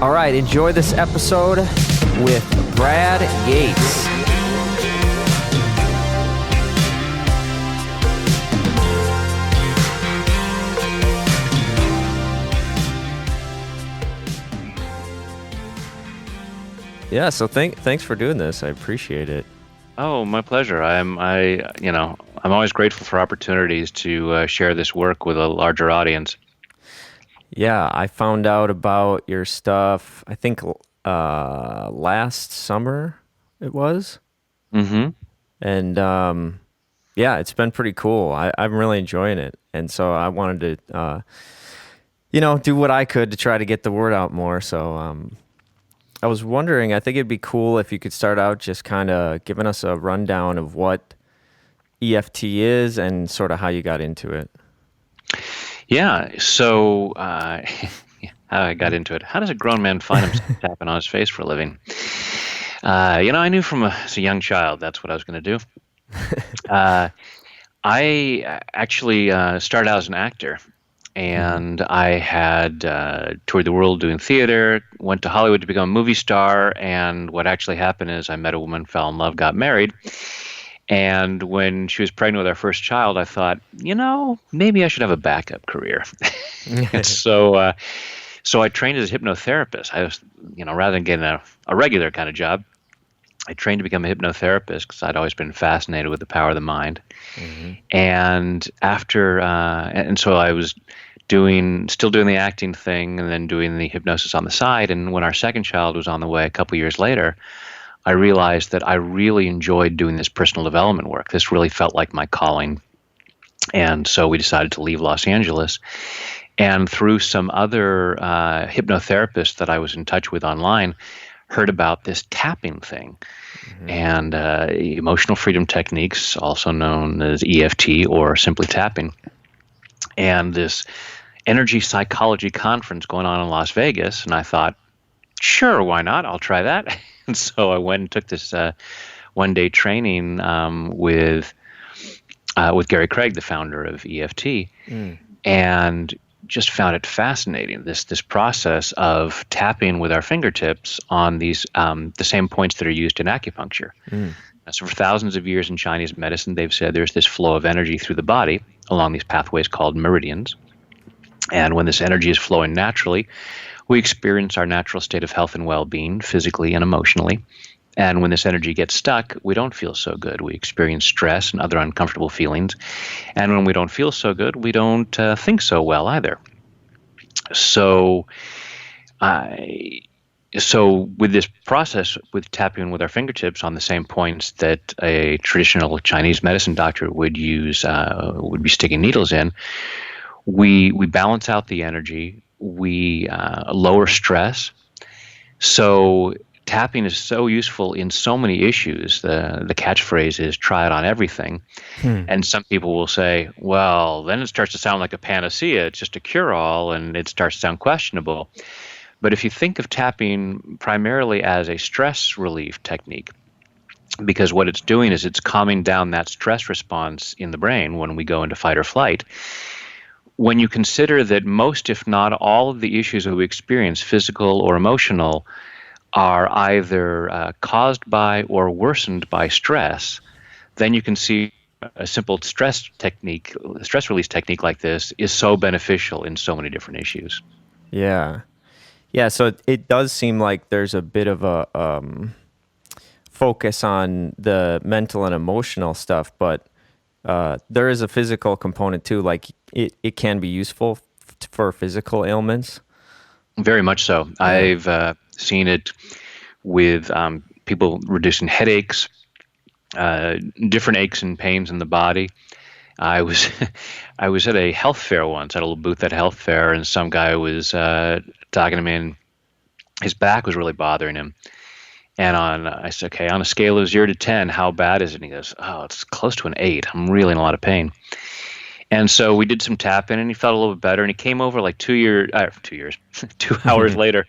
All right, enjoy this episode with Brad Yates. Yeah, so thanks for doing this. I appreciate it. Oh, my pleasure. I'm always grateful for opportunities to share this work with a larger audience. Yeah, I found out about your stuff, I think last summer it was. Mm-hmm. And yeah, it's been pretty cool. I'm really enjoying it. And so I wanted to, do what I could to try to get the word out more. So I was wondering, I think it'd be cool if you could start out just kind of giving us a rundown of what EFT is and sort of how you got into it. Yeah, so how I got into it. How does a grown man find himself tapping on his face for a living? I knew as a young child that's what I was going to do. I actually started out as an actor, and I had toured the world doing theater, went to Hollywood to become a movie star, and what actually happened is I met a woman, fell in love, got married. And when she was pregnant with our first child, I thought, maybe I should have a backup career. And so I trained as a hypnotherapist. I was, rather than getting a regular kind of job, I trained to become a hypnotherapist because I'd always been fascinated with the power of the mind. Mm-hmm. And so I was still doing the acting thing and then doing the hypnosis on the side. And when our second child was on the way a couple years later, I realized that I really enjoyed doing this personal development work. This really felt like my calling. And so we decided to leave Los Angeles. And through some other hypnotherapists that I was in touch with online, heard about this tapping thing. Mm-hmm. And emotional freedom techniques, also known as EFT or simply tapping. And this energy psychology conference going on in Las Vegas. And I thought, sure, why not? I'll try that. And so I went and took this one-day training with Gary Craig, the founder of EFT, and just found it fascinating. This process of tapping with our fingertips on these the same points that are used in acupuncture. So for thousands of years in Chinese medicine, they've said there's this flow of energy through the body along these pathways called meridians, and when this energy is flowing naturally, we experience our natural state of health and well-being, physically and emotionally. And when this energy gets stuck, we don't feel so good. We experience stress and other uncomfortable feelings. And when we don't feel so good, we don't think so well either. So with this process, with tapping with our fingertips on the same points that a traditional Chinese medicine doctor would use, would be sticking needles in, we balance out the energy. We lower stress. So tapping is so useful in so many issues. The catchphrase is try it on everything. And some people will say, well, then it starts to sound like a panacea. It's just a cure-all, and it starts to sound questionable. But if you think of tapping primarily as a stress relief technique, because what it's doing is it's calming down that stress response in the brain when we go into fight or flight. When you consider that most, if not all, of the issues that we experience, physical or emotional, are either caused by or worsened by stress, then you can see a simple stress release technique like this is so beneficial in so many different issues. Yeah. Yeah, so it does seem like there's a bit of a focus on the mental and emotional stuff, but there is a physical component too. Like it can be useful for physical ailments. Very much so. Yeah. I've seen it with people reducing headaches, different aches and pains in the body. I was at a health fair once, at a little booth at a health fair, and some guy was talking to me, and his back was really bothering him. And I said, okay, on a scale of 0 to 10, how bad is it? And he goes, oh, it's close to an 8. I'm really in a lot of pain. And so we did some tapping, and he felt a little bit better. And he came over like 2 hours later,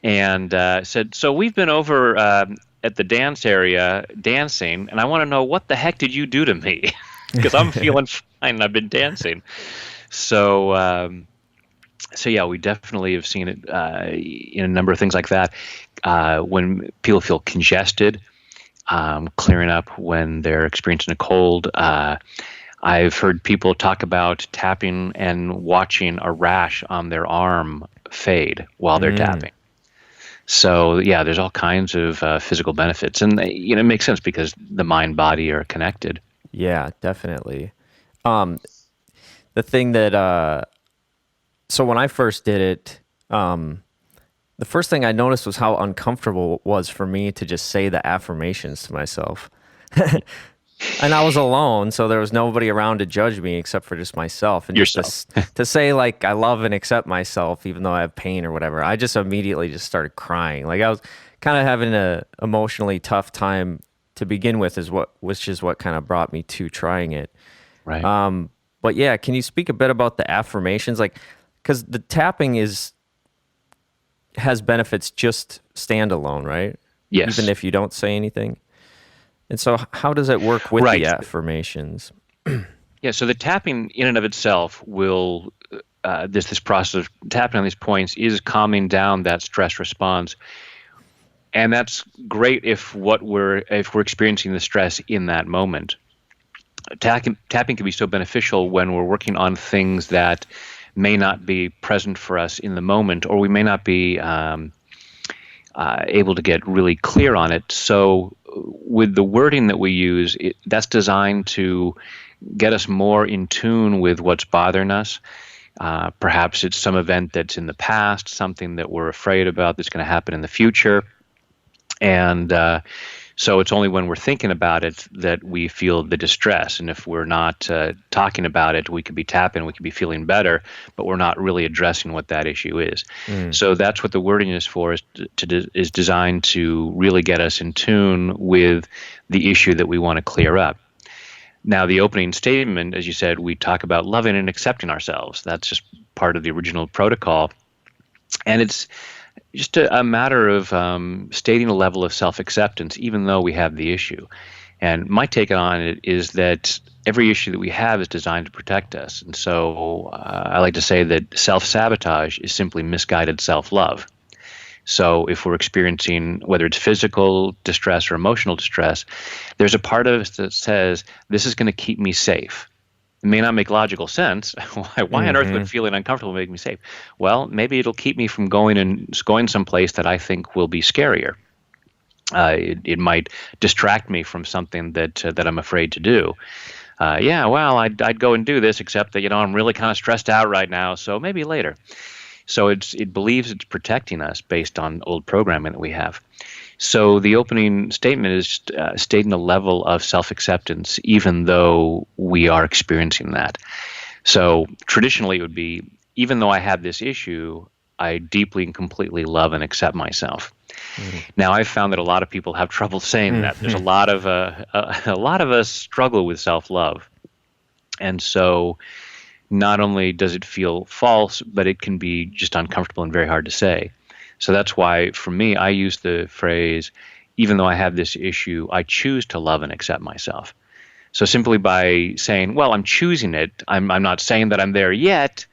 and said, so we've been over at the dance area dancing, and I want to know, what the heck did you do to me? Because I'm feeling fine and I've been dancing. So So yeah, we definitely have seen it in a number of things like that. When people feel congested, clearing up when they're experiencing a cold. I've heard people talk about tapping and watching a rash on their arm fade while they're Mm, tapping. So yeah, there's all kinds of physical benefits, and it makes sense because the mind body are connected. yeah, definitely. Um, the thing that so when I first did it, the first thing I noticed was how uncomfortable it was for me to just say the affirmations to myself. And I was alone, so there was nobody around to judge me except for just myself. And just Yourself. to say like I love and accept myself, even though I have pain or whatever, I just immediately just started crying. Like I was kind of having a emotionally tough time to begin with, which is what kind of brought me to trying it. Right. But yeah, can you speak a bit about the affirmations, like because the tapping is has benefits just standalone, right? Even Yes. if you don't say anything. And so, how does it work with the Right. affirmations? Yeah. So the tapping in and of itself will this process of tapping on these points is calming down that stress response, and that's great if we're experiencing the stress in that moment. Tapping can be so beneficial when we're working on things that may not be present for us in the moment, or we may not be able to get really clear on it. So, with the wording that we use, that's designed to get us more in tune with what's bothering us. Perhaps it's some event that's in the past, something that we're afraid about that's going to happen in the future. And so it's only when we're thinking about it that we feel the distress. And if we're not talking about it, we could be tapping, we could be feeling better, but we're not really addressing what that issue is. Mm, So that's what the wording is for, is designed to really get us in tune with the issue that we want to clear up. Now, the opening statement, as you said, we talk about loving and accepting ourselves. That's just part of the original protocol. And it's just a matter of stating a level of self acceptance, even though we have the issue. And my take on it is that every issue that we have is designed to protect us. And so I like to say that self sabotage is simply misguided self love. So if we're experiencing, whether it's physical distress or emotional distress, there's a part of us that says, this is going to keep me safe. It may not make logical sense. Why on earth would hmm. feeling uncomfortable make me safe? Well, maybe it'll keep me from going someplace that I think will be scarier. It might distract me from something that I'm afraid to do. Yeah, well, I'd go and do this, except that I'm really kind of stressed out right now, so maybe later. So it believes it's protecting us based on old programming that we have. So the opening statement is stating a level of self-acceptance, even though we are experiencing that. So traditionally, it would be, even though I have this issue, I deeply and completely love and accept myself. Mm, Now, I've found that a lot of people have trouble saying that. There's a hmm. lot of a lot of us struggle with self-love, and so not only does it feel false, but it can be just uncomfortable and very hard to say. So that's why, for me, I use the phrase, even though I have this issue, I choose to love and accept myself. So simply by saying, well, I'm choosing it, I'm not saying that I'm there yet,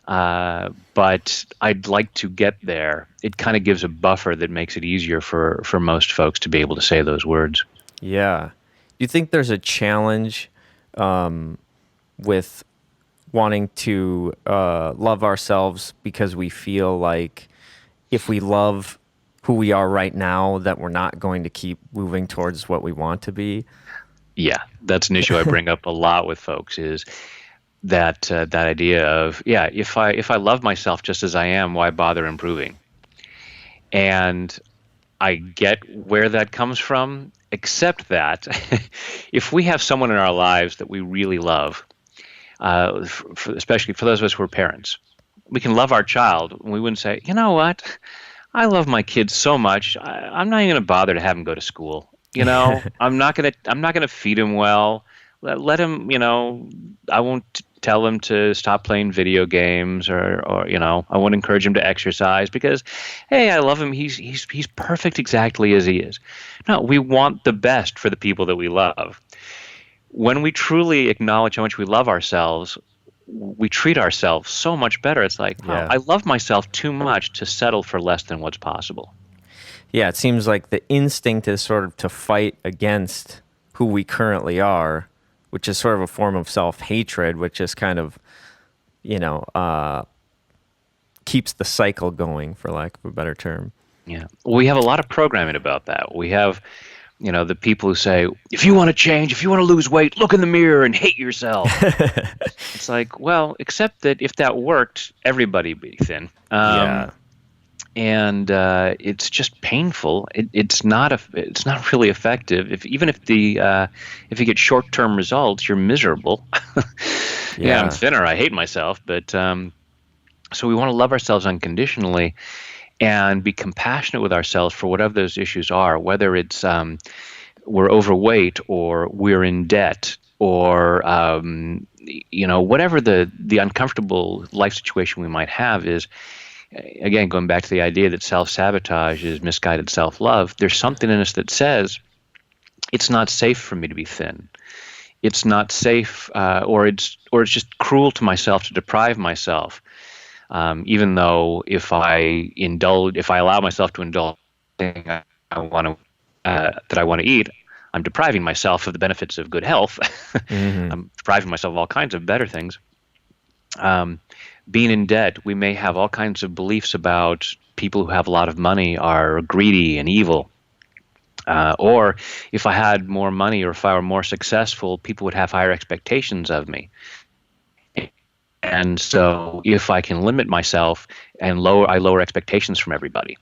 but I'd like to get there. It kind of gives a buffer that makes it easier for most folks to be able to say those words. Yeah. Do you think there's a challenge with wanting to love ourselves because we feel like if we love who we are right now, that we're not going to keep moving towards what we want to be? Yeah, that's an issue I bring up a lot with folks is that idea of, yeah, if I love myself just as I am, why bother improving? And I get where that comes from, except that if we have someone in our lives that we really love, especially for those of us who are parents, we can love our child, and we wouldn't say, you know what, I love my kids so much, I'm not even going to bother to have him go to school. I'm not gonna feed him well. Let him, I won't tell him to stop playing video games, or I won't encourage him to exercise because, hey, I love him. He's perfect exactly as he is. No, we want the best for the people that we love. When we truly acknowledge how much we love ourselves, we treat ourselves so much better. It's like, wow, Yeah. I love myself too much to settle for less than what's possible. Yeah, it seems like the instinct is sort of to fight against who we currently are, which is sort of a form of self-hatred, which is kind of, you know, keeps the cycle going, for lack of a better term. Yeah. We have a lot of programming about that. We have, the people who say, if you want to change, if you want to lose weight, look in the mirror and hate yourself. It's like, well, except that if that worked, everybody would be thin. Yeah. And it's just painful. It's not really effective. Even if you get short term results, you're miserable. Yeah, I'm Yeah. thinner. I hate myself. But so we want to love ourselves unconditionally and be compassionate with ourselves for whatever those issues are, whether it's we're overweight or we're in debt or whatever the uncomfortable life situation we might have is. Again, going back to the idea that self-sabotage is misguided self-love, there's something in us that says it's not safe for me to be thin. It's not safe, or it's just cruel to myself to deprive myself. Even though if I allow myself to indulge in the thing that I want to eat, I'm depriving myself of the benefits of good health. Hmm. I'm depriving myself of all kinds of better things. Being in debt, we may have all kinds of beliefs about people who have a lot of money are greedy and evil. Or if I had more money or if I were more successful, people would have higher expectations of me. And so if I can limit myself and I lower expectations from everybody.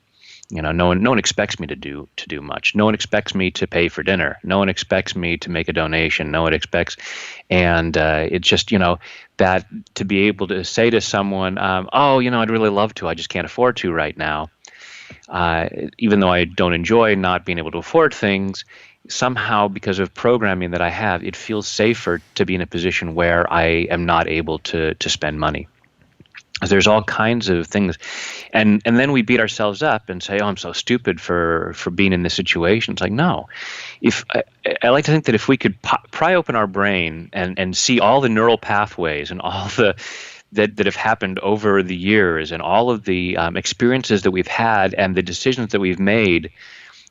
No one expects me to do much. No one expects me to pay for dinner. No one expects me to make a donation. No one expects, and it's just that to be able to say to someone, oh, I'd really love to, I just can't afford to right now. Even though I don't enjoy not being able to afford things, somehow because of programming that I have, it feels safer to be in a position where I am not able to spend money. There's all kinds of things, and then we beat ourselves up and say, "Oh, I'm so stupid for being in this situation." It's like, no. If I like to think that if we could pry open our brain and see all the neural pathways and all the that have happened over the years and all of the experiences that we've had and the decisions that we've made,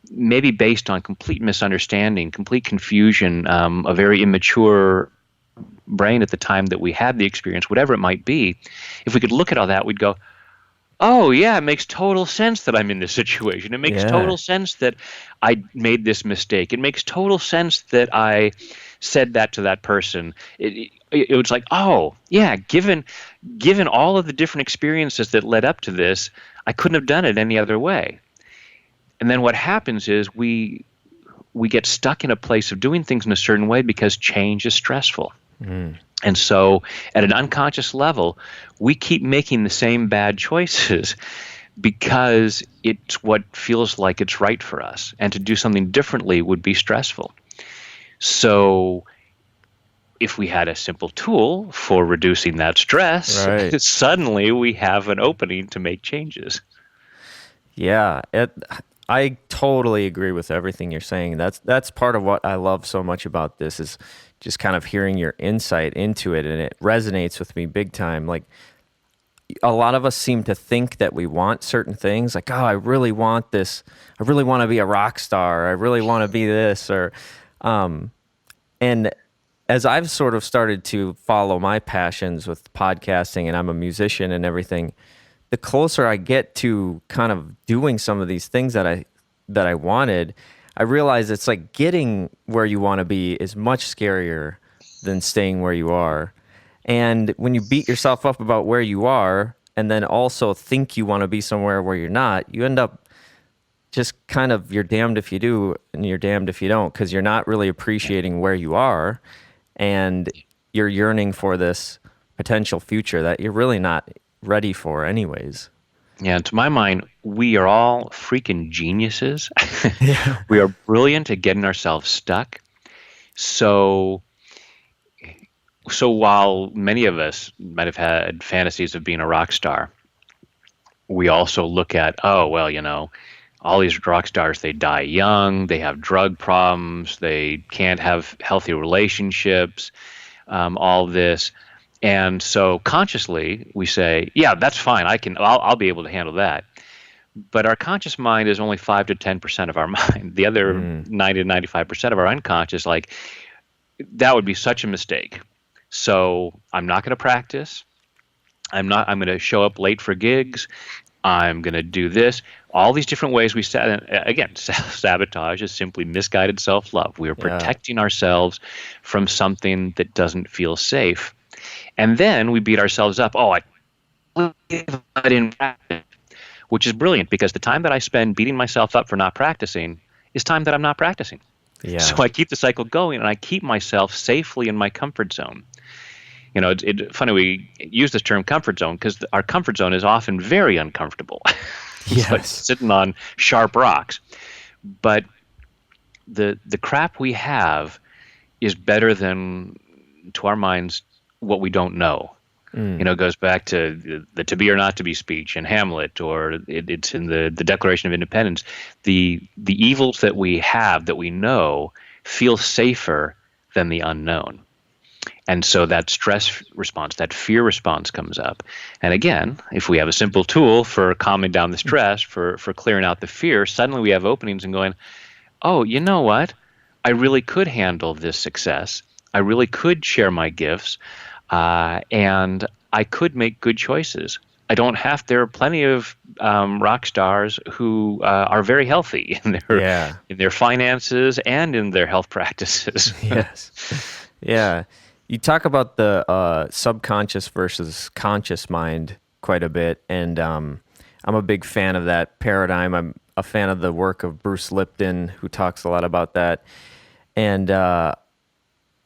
maybe based on complete misunderstanding, complete confusion, a very immature brain at the time that we had the experience, whatever it might be, if we could look at all that, we'd go, oh, yeah, it makes total sense that I'm in this situation. It makes Yeah. total sense that I made this mistake. It makes total sense that I said that to that person. It was like, oh, yeah, given all of the different experiences that led up to this, I couldn't have done it any other way. And then what happens is we get stuck in a place of doing things in a certain way because change is stressful. Mm. And so at an unconscious level, we keep making the same bad choices because it's what feels like it's right for us. And to do something differently would be stressful. So if we had a simple tool for reducing that stress, Right. suddenly we have an opening to make changes. Yeah, I totally agree with everything you're saying. That's part of what I love so much about this is just kind of hearing your insight into it, and it resonates with me big time. Like a lot of us seem to think that we want certain things, like, oh, I really want this. I really want to be a rock star. I really want to be this, and as I've sort of started to follow my passions with podcasting, and I'm a musician and everything, the closer I get to kind of doing some of these things that I wanted, I realize it's like getting where you want to be is much scarier than staying where you are. And when you beat yourself up about where you are and then also think you want to be somewhere where you're not, you end up just kind of you're damned if you do and you're damned if you don't because you're not really appreciating where you are and you're yearning for this potential future that you're really not ready for anyways. Yeah, to my mind, we are all freaking geniuses. Yeah. We are brilliant at getting ourselves stuck. So So while many of us might have had fantasies of being a rock star, we also look at, oh, well, all these rock stars, they die young, they have drug problems, they can't have healthy relationships, all this. And so consciously we say, yeah, that's fine. I'll be able to handle that. But our conscious mind is only 5 to 10% of our mind. The other Mm, 90 to 95% of our unconscious, like, that would be such a mistake. So I'm not going to practice. I'm going to show up late for gigs. I'm going to do this. All these different ways we set. Again, sabotage is simply misguided self-love. We are yeah. protecting ourselves from something that doesn't feel safe. And then we beat ourselves up. Oh, I didn't practice, which is brilliant because the time that I spend beating myself up for not practicing is time that I'm not practicing. So Yeah. I keep the cycle going and I keep myself safely in my comfort zone. It's funny we use this term comfort zone because our comfort zone is often very uncomfortable. It's like Yes. sitting on sharp rocks. But the crap we have is better than, to our minds, what we don't know. Mm, It goes back to the to be or not to be speech in Hamlet, or it's in the Declaration of Independence. The evils that we have, that we know, feel safer than the unknown. And so that stress response, that fear response comes up. And again, if we have a simple tool for calming down the stress, for clearing out the fear, suddenly we have openings and going, oh, you know what? I really could handle this success. I really could share my gifts, and I could make good choices. I don't have. There are plenty of rock stars who are very healthy yeah. in their finances and in their health practices. Yes. Yeah. You talk about the subconscious versus conscious mind quite a bit, and I'm a big fan of that paradigm. I'm a fan of the work of Bruce Lipton, who talks a lot about that. And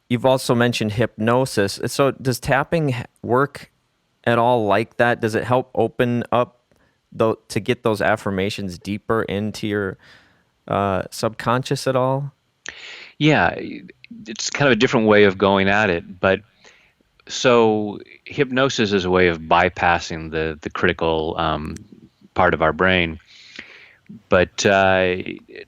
you've also mentioned hypnosis. So does tapping work at all like that? Does it help open up to get those affirmations deeper into your subconscious at all? Yeah, it's kind of a different way of going at it, but so hypnosis is a way of bypassing the critical part of our brain. But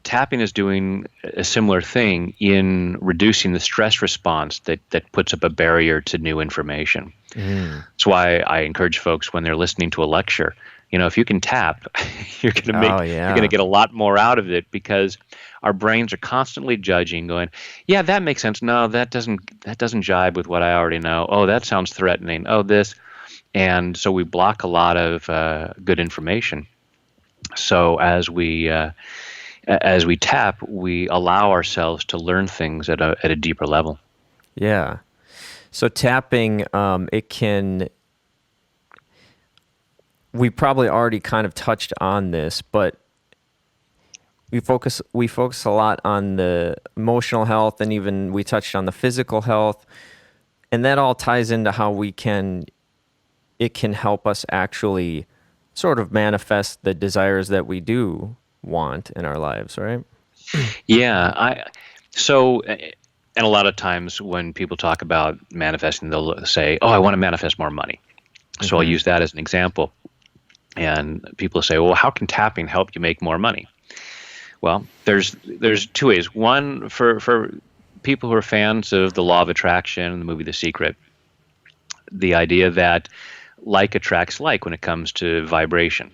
tapping is doing a similar thing in reducing the stress response that puts up a barrier to new information. Mm. That's why I encourage folks when they're listening to a lecture, if you can tap, Oh, you're going to yeah. get a lot more out of it because our brains are constantly judging, going, yeah, that makes sense. No, that doesn't jibe with what I already know. Oh, that sounds threatening. Oh, this. And so we block a lot of good information. So as we tap, we allow ourselves to learn things at a deeper level. Yeah. So tapping, it can. We probably already kind of touched on this, but we focus a lot on the emotional health, and even we touched on the physical health, and that all ties into how it can help us actually sort of manifest the desires that we do want in our lives, right? Yeah, so and a lot of times when people talk about manifesting, they'll say, "Oh, I want to manifest more money." So I'll Mm-hmm. use that as an example. And people say, "Well, how can tapping help you make more money?" Well, there's two ways. One, for people who are fans of the law of attraction and the movie The Secret, the idea that like attracts like when it comes to vibration.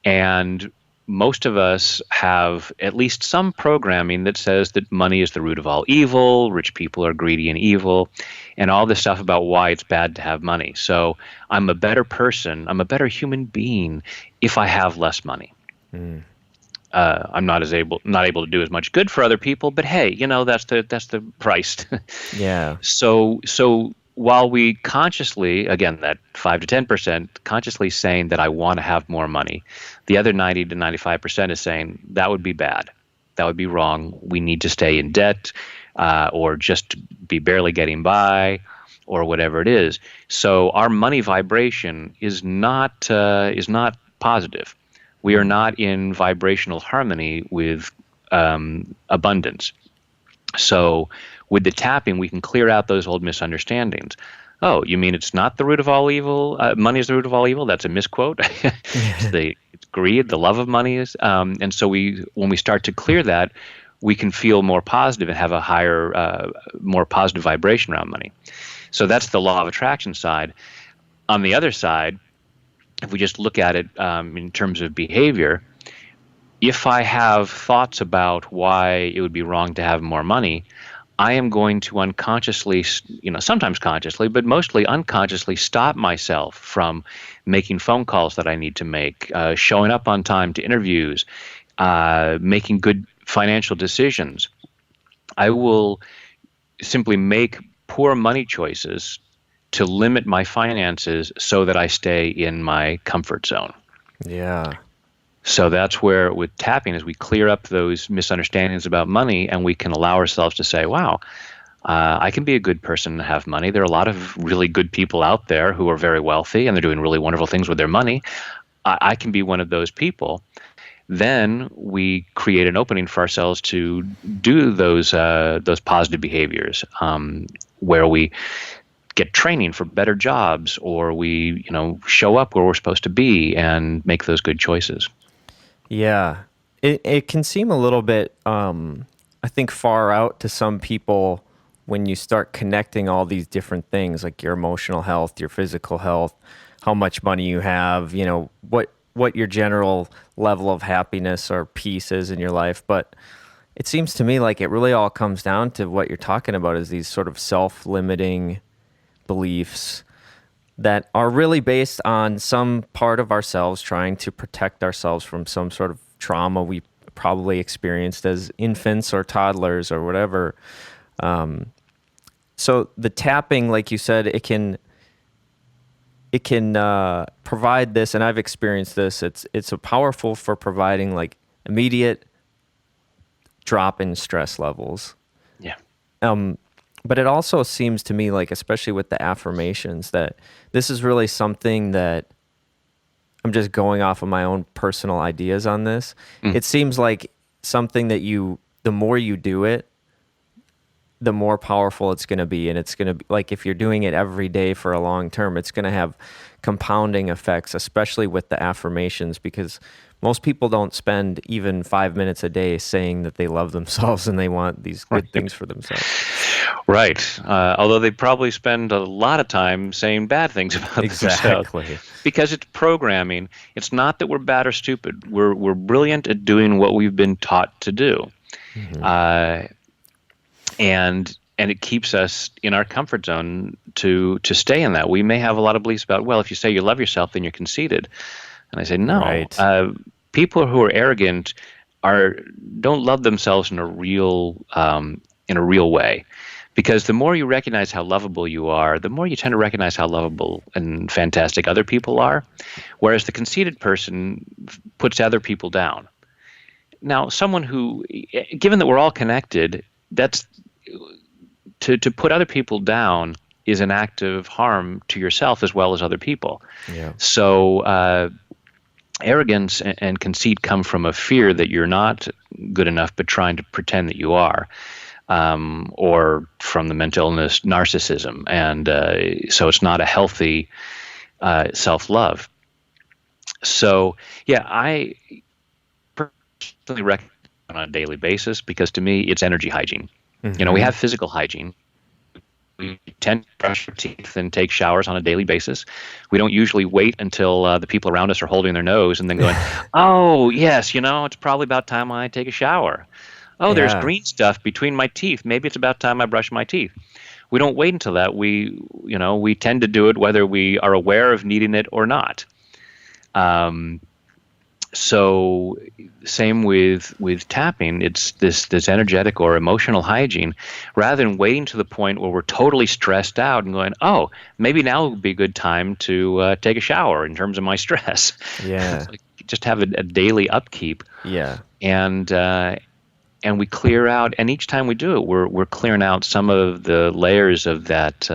And most of us have at least some programming that says that money is the root of all evil, rich people are greedy and evil, and all this stuff about why it's bad to have money. So I'm a better person, I'm a better human being if I have less money. Mm. I'm not able to do as much good for other people, but hey, that's the price. Yeah. So while we consciously, again, that 5 to 10% consciously saying that I want to have more money, the other 90 to 95% is saying that would be bad. That would be wrong. We need to stay in debt, or just be barely getting by, or whatever it is. So our money vibration is not positive. We are Mm. not in vibrational harmony with abundance. So with the tapping, we can clear out those old misunderstandings. Oh, you mean it's not the root of all evil? Money is the root of all evil? That's a misquote. It's greed, the love of money is. And so when we start to clear that, we can feel more positive and have a higher, more positive vibration around money. So that's the law of attraction side. On the other side, if we just look at it in terms of behavior, if I have thoughts about why it would be wrong to have more money, I am going to unconsciously, sometimes consciously, but mostly unconsciously stop myself from making phone calls that I need to make, showing up on time to interviews, making good financial decisions. I will simply make poor money choices to limit my finances so that I stay in my comfort zone. Yeah. So that's where with tapping is we clear up those misunderstandings about money, and we can allow ourselves to say, wow, I can be a good person and have money. There are a lot of really good people out there who are very wealthy and they're doing really wonderful things with their money. I can be one of those people. Then we create an opening for ourselves to do those positive behaviors, where we get training for better jobs, or we show up where we're supposed to be and make those good choices. Yeah. It can seem a little bit, I think, far out to some people when you start connecting all these different things, like your emotional health, your physical health, how much money you have, what your general level of happiness or peace is in your life. But it seems to me like it really all comes down to what you're talking about, is these sort of self-limiting beliefs that are really based on some part of ourselves trying to protect ourselves from some sort of trauma we probably experienced as infants or toddlers or whatever. So the tapping, like you said, it can provide this, and I've experienced this. It's a powerful for providing like immediate drop in stress levels. Yeah. But it also seems to me like, especially with the affirmations, that this is really something that I'm just going off of my own personal ideas on this. It seems like something that the more you do it, the more powerful it's going to be. And it's going to be like, if you're doing it every day for a long term, it's going to have compounding effects, especially with the affirmations, because most people don't spend even 5 minutes a day saying that they love themselves and they want these good things for themselves. Right. Although they probably spend a lot of time saying bad things about themselves. Exactly. Because it's programming. It's not that we're bad or stupid. We're brilliant at doing what we've been taught to do. And it keeps us in our comfort zone to stay in that. We may have a lot of beliefs about, well, if you say you love yourself, then you're conceited. And I say, no. Right. People who are arrogant don't love themselves in a real way. Because the more you recognize how lovable you are, the more you tend to recognize how lovable and fantastic other people are. Whereas the conceited person puts other people down. Now, someone who, given that we're all connected, that's to put other people down is an act of harm to yourself as well as other people. Yeah. So arrogance and conceit come from a fear that you're not good enough, but trying to pretend that you are. Or from the mental illness narcissism. And so it's not a healthy self-love. So, yeah, I personally recommend on a daily basis, because to me, it's energy hygiene. We have physical hygiene. We tend to brush our teeth and take showers on a daily basis. We don't usually wait until the people around us are holding their nose and then going, oh, yes, it's probably about time I take a shower. Oh, there's green stuff between my teeth. Maybe it's about time I brush my teeth. We don't wait until that. We tend to do it whether we are aware of needing it or not. So same with tapping. It's this energetic or emotional hygiene. Rather than waiting to the point where we're totally stressed out and going, oh, maybe now would be a good time to take a shower in terms of my stress. Yeah. Just have a daily upkeep. Yeah. And we clear out, and each time we do it, we're clearing out some of the layers of that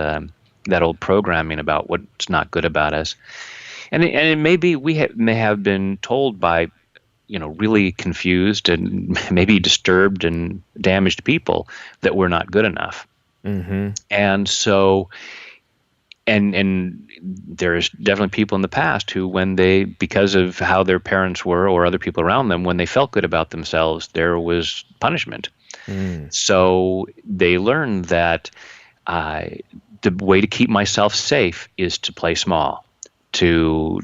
old programming about what's not good about us, and it may be we may have been told by really confused and maybe disturbed and damaged people that we're not good enough, and so. And there's definitely people in the past who, because of how their parents were or other people around them, when they felt good about themselves, there was punishment. So they learned that the way to keep myself safe is to play small, to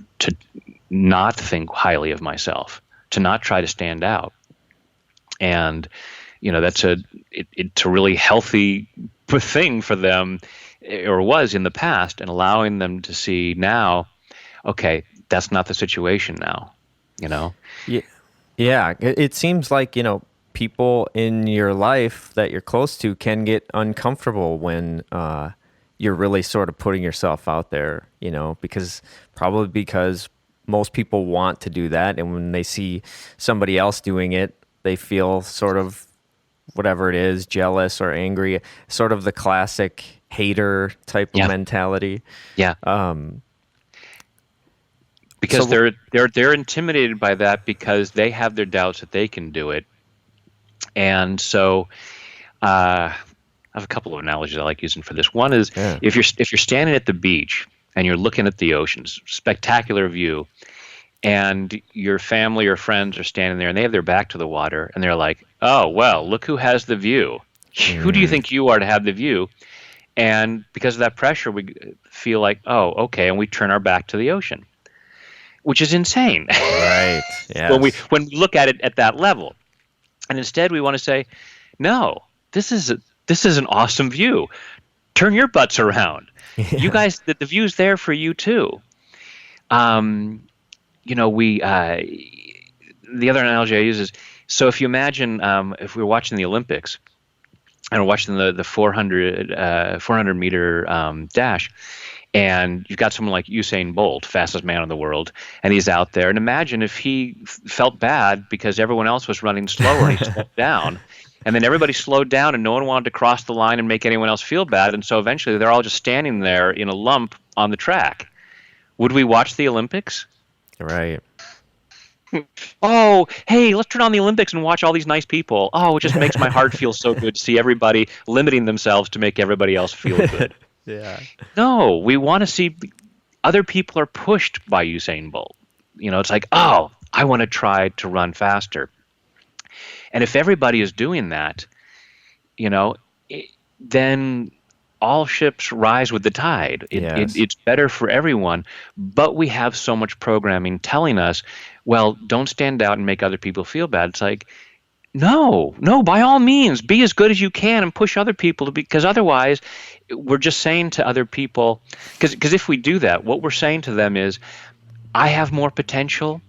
not think highly of myself, to not try to stand out. And that's it's a really healthy thing for them, or was in the past, and allowing them to see now, okay, that's not the situation now, you know. Yeah, yeah. It seems like, people in your life that you're close to can get uncomfortable when you're really sort of putting yourself out there, because most people want to do that. And when they see somebody else doing it, they feel sort of whatever it is, jealous or angry, sort of the classic hater type of Yeah, mentality. yeah. Because So, they're intimidated by that, because they have their doubts that they can do it. And so I have a couple of analogies I like using for this. One is, yeah. if you're standing at the beach and you're looking at the oceans, spectacular view, and your family or friends are standing there and they have their back to the water, and they're like, "Oh, well, look who has the view. Who do you Mm, think you are to have the view?" And because of that pressure, we feel like, "Oh, okay," and we turn our back to the ocean, which is insane right. Yes. when we look at it at that level. And instead, we want to say, "No, this is an awesome view. Turn your butts around. You Yeah. guys, the view's there for you too." Um, we the other analogy I use is, so if you imagine, if we were watching the Olympics and we're watching the 400 meter dash, and you've got someone like Usain Bolt, fastest man in the world, and he's out there. And imagine if he felt bad because everyone else was running slower and he slowed down. And then everybody slowed down and no one wanted to cross the line and make anyone else feel bad. And so eventually they're all just standing there in a lump on the track. Would we watch the Olympics? Right. Oh, hey, let's turn on the Olympics and watch all these nice people. Oh, it just makes my heart feel so good to see everybody limiting themselves to make everybody else feel good. Yeah. No, we want to see other people are pushed by Usain Bolt. It's like, oh, I want to try to run faster. And if everybody is doing that, you know, then all ships rise with the tide. Yes. It's better for everyone. But we have so much programming telling us, well, don't stand out and make other people feel bad. It's like, no, no, by all means, be as good as you can and push other people to be, because otherwise we're just saying to other people, because if we do that, what we're saying to them is, I have more potential,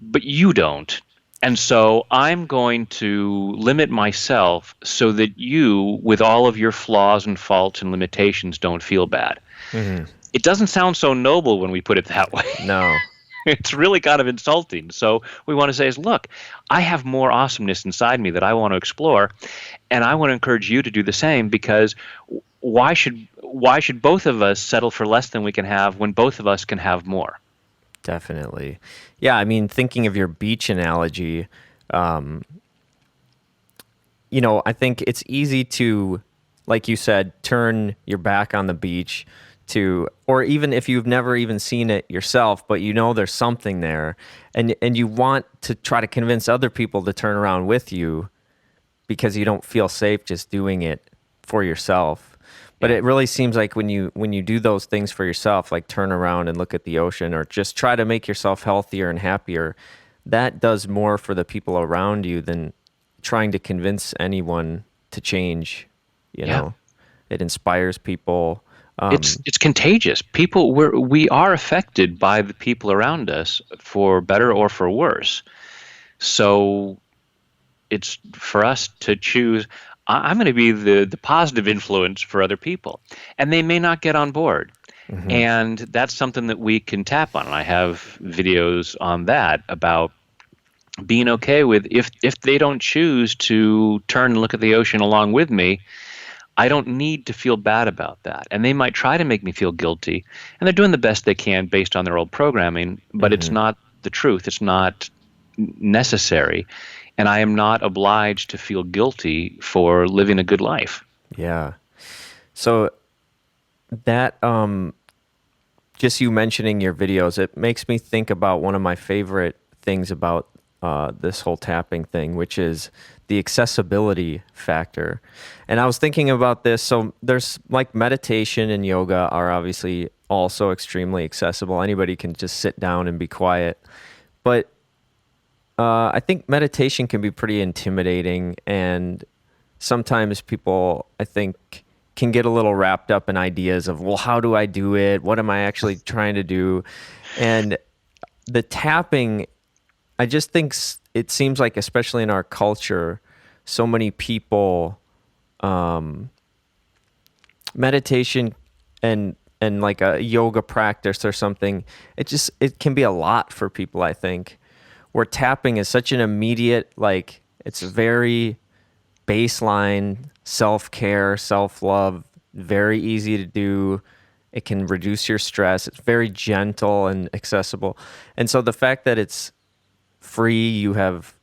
but you don't. And so I'm going to limit myself so that you, with all of your flaws and faults and limitations, don't feel bad. Hmm. It doesn't sound so noble when we put it that way. No. It's really kind of insulting. So we want to say is, look, I have more awesomeness inside me that I want to explore, and I want to encourage you to do the same, because why should both of us settle for less than we can have when both of us can have more? Definitely. Yeah, I mean, thinking of your beach analogy, um, I think it's easy to, like you said, turn your back on the beach to, or even if you've never even seen it yourself, but there's something there, and you want to try to convince other people to turn around with you because you don't feel safe just doing it for yourself. But Yeah. it really seems like when you do those things for yourself, like turn around and look at the ocean or just try to make yourself healthier and happier, that does more for the people around you than trying to convince anyone to change, you Yeah. know. It inspires people. It's contagious. We are affected by the people around us, for better or for worse. So it's for us to choose, I'm going to be the positive influence for other people. And they may not get on board. Mhm. And that's something that we can tap on. And I have videos on that, about being okay with, if they don't choose to turn and look at the ocean along with me, I don't need to feel bad about that. And they might try to make me feel guilty, and they're doing the best they can based on their old programming, but it's Mhm. not the truth. It's not necessary. And I am not obliged to feel guilty for living a good life. Yeah. So that just you mentioning your videos, it makes me think about one of my favorite things about this whole tapping thing, which is the accessibility factor. And I was thinking about this. So there's like meditation and yoga are obviously also extremely accessible. Anybody can just sit down and be quiet. But I think meditation can be pretty intimidating, and sometimes people, I think, can get a little wrapped up in ideas of, well, how do I do it? What am I actually trying to do? And the tapping, I just think it seems like, especially in our culture, so many people, meditation and like a yoga practice or something, it can be a lot for people, I think, where tapping is such an immediate, like, it's very baseline self-care, self-love, very easy to do. It can reduce your stress. It's very gentle and accessible. And so the fact that it's free, you have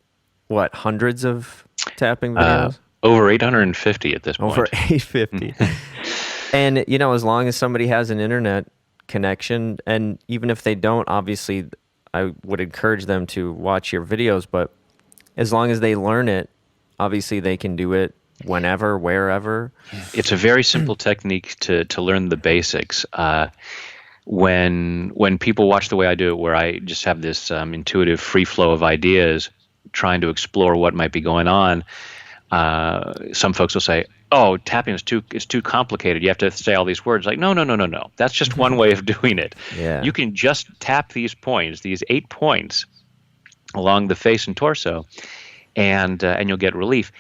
what, hundreds of tapping videos? Over 850 at this point. Over 850. And, you know, as long as somebody has an internet connection, and even if they don't, obviously, I would encourage them to watch your videos, but as long as they learn it, obviously they can do it whenever, wherever. It's a very simple technique to learn the basics. When people watch the way I do it, where I just have this intuitive free flow of ideas, trying to explore what might be going on, some folks will say, "Oh, tapping is too complicated. You have to say all these words." Like, no, no, no, no, no. That's just one way of doing it. Yeah. You can just tap these points, these 8 points along the face and torso, and you'll get relief.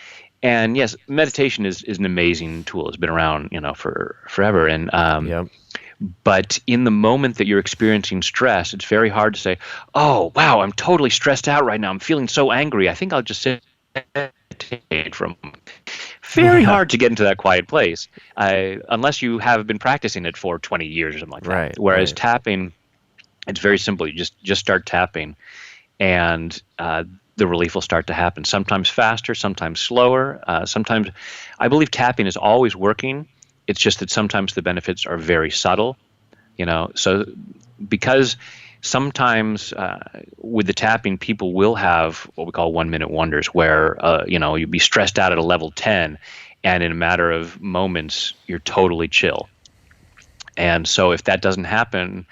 And yes, meditation is an amazing tool. It's been around, for forever. And Yep. but in the moment that you're experiencing stress, it's very hard to say, "Oh, wow, I'm totally stressed out right now. I'm feeling so angry. I think I'll just sit meditate for a moment." Very hard to get into that quiet place, unless you have been practicing it for 20 years or something like that. Right, Whereas right. tapping, it's very simple. You just start tapping, and the relief will start to happen. Sometimes faster, sometimes slower. Sometimes, I believe tapping is always working. It's just that sometimes the benefits are very subtle. So because sometimes with the tapping, people will have what we call 1-minute wonders, where you'd be stressed out at a level 10, and in a matter of moments you're totally chill. And so if that doesn't happen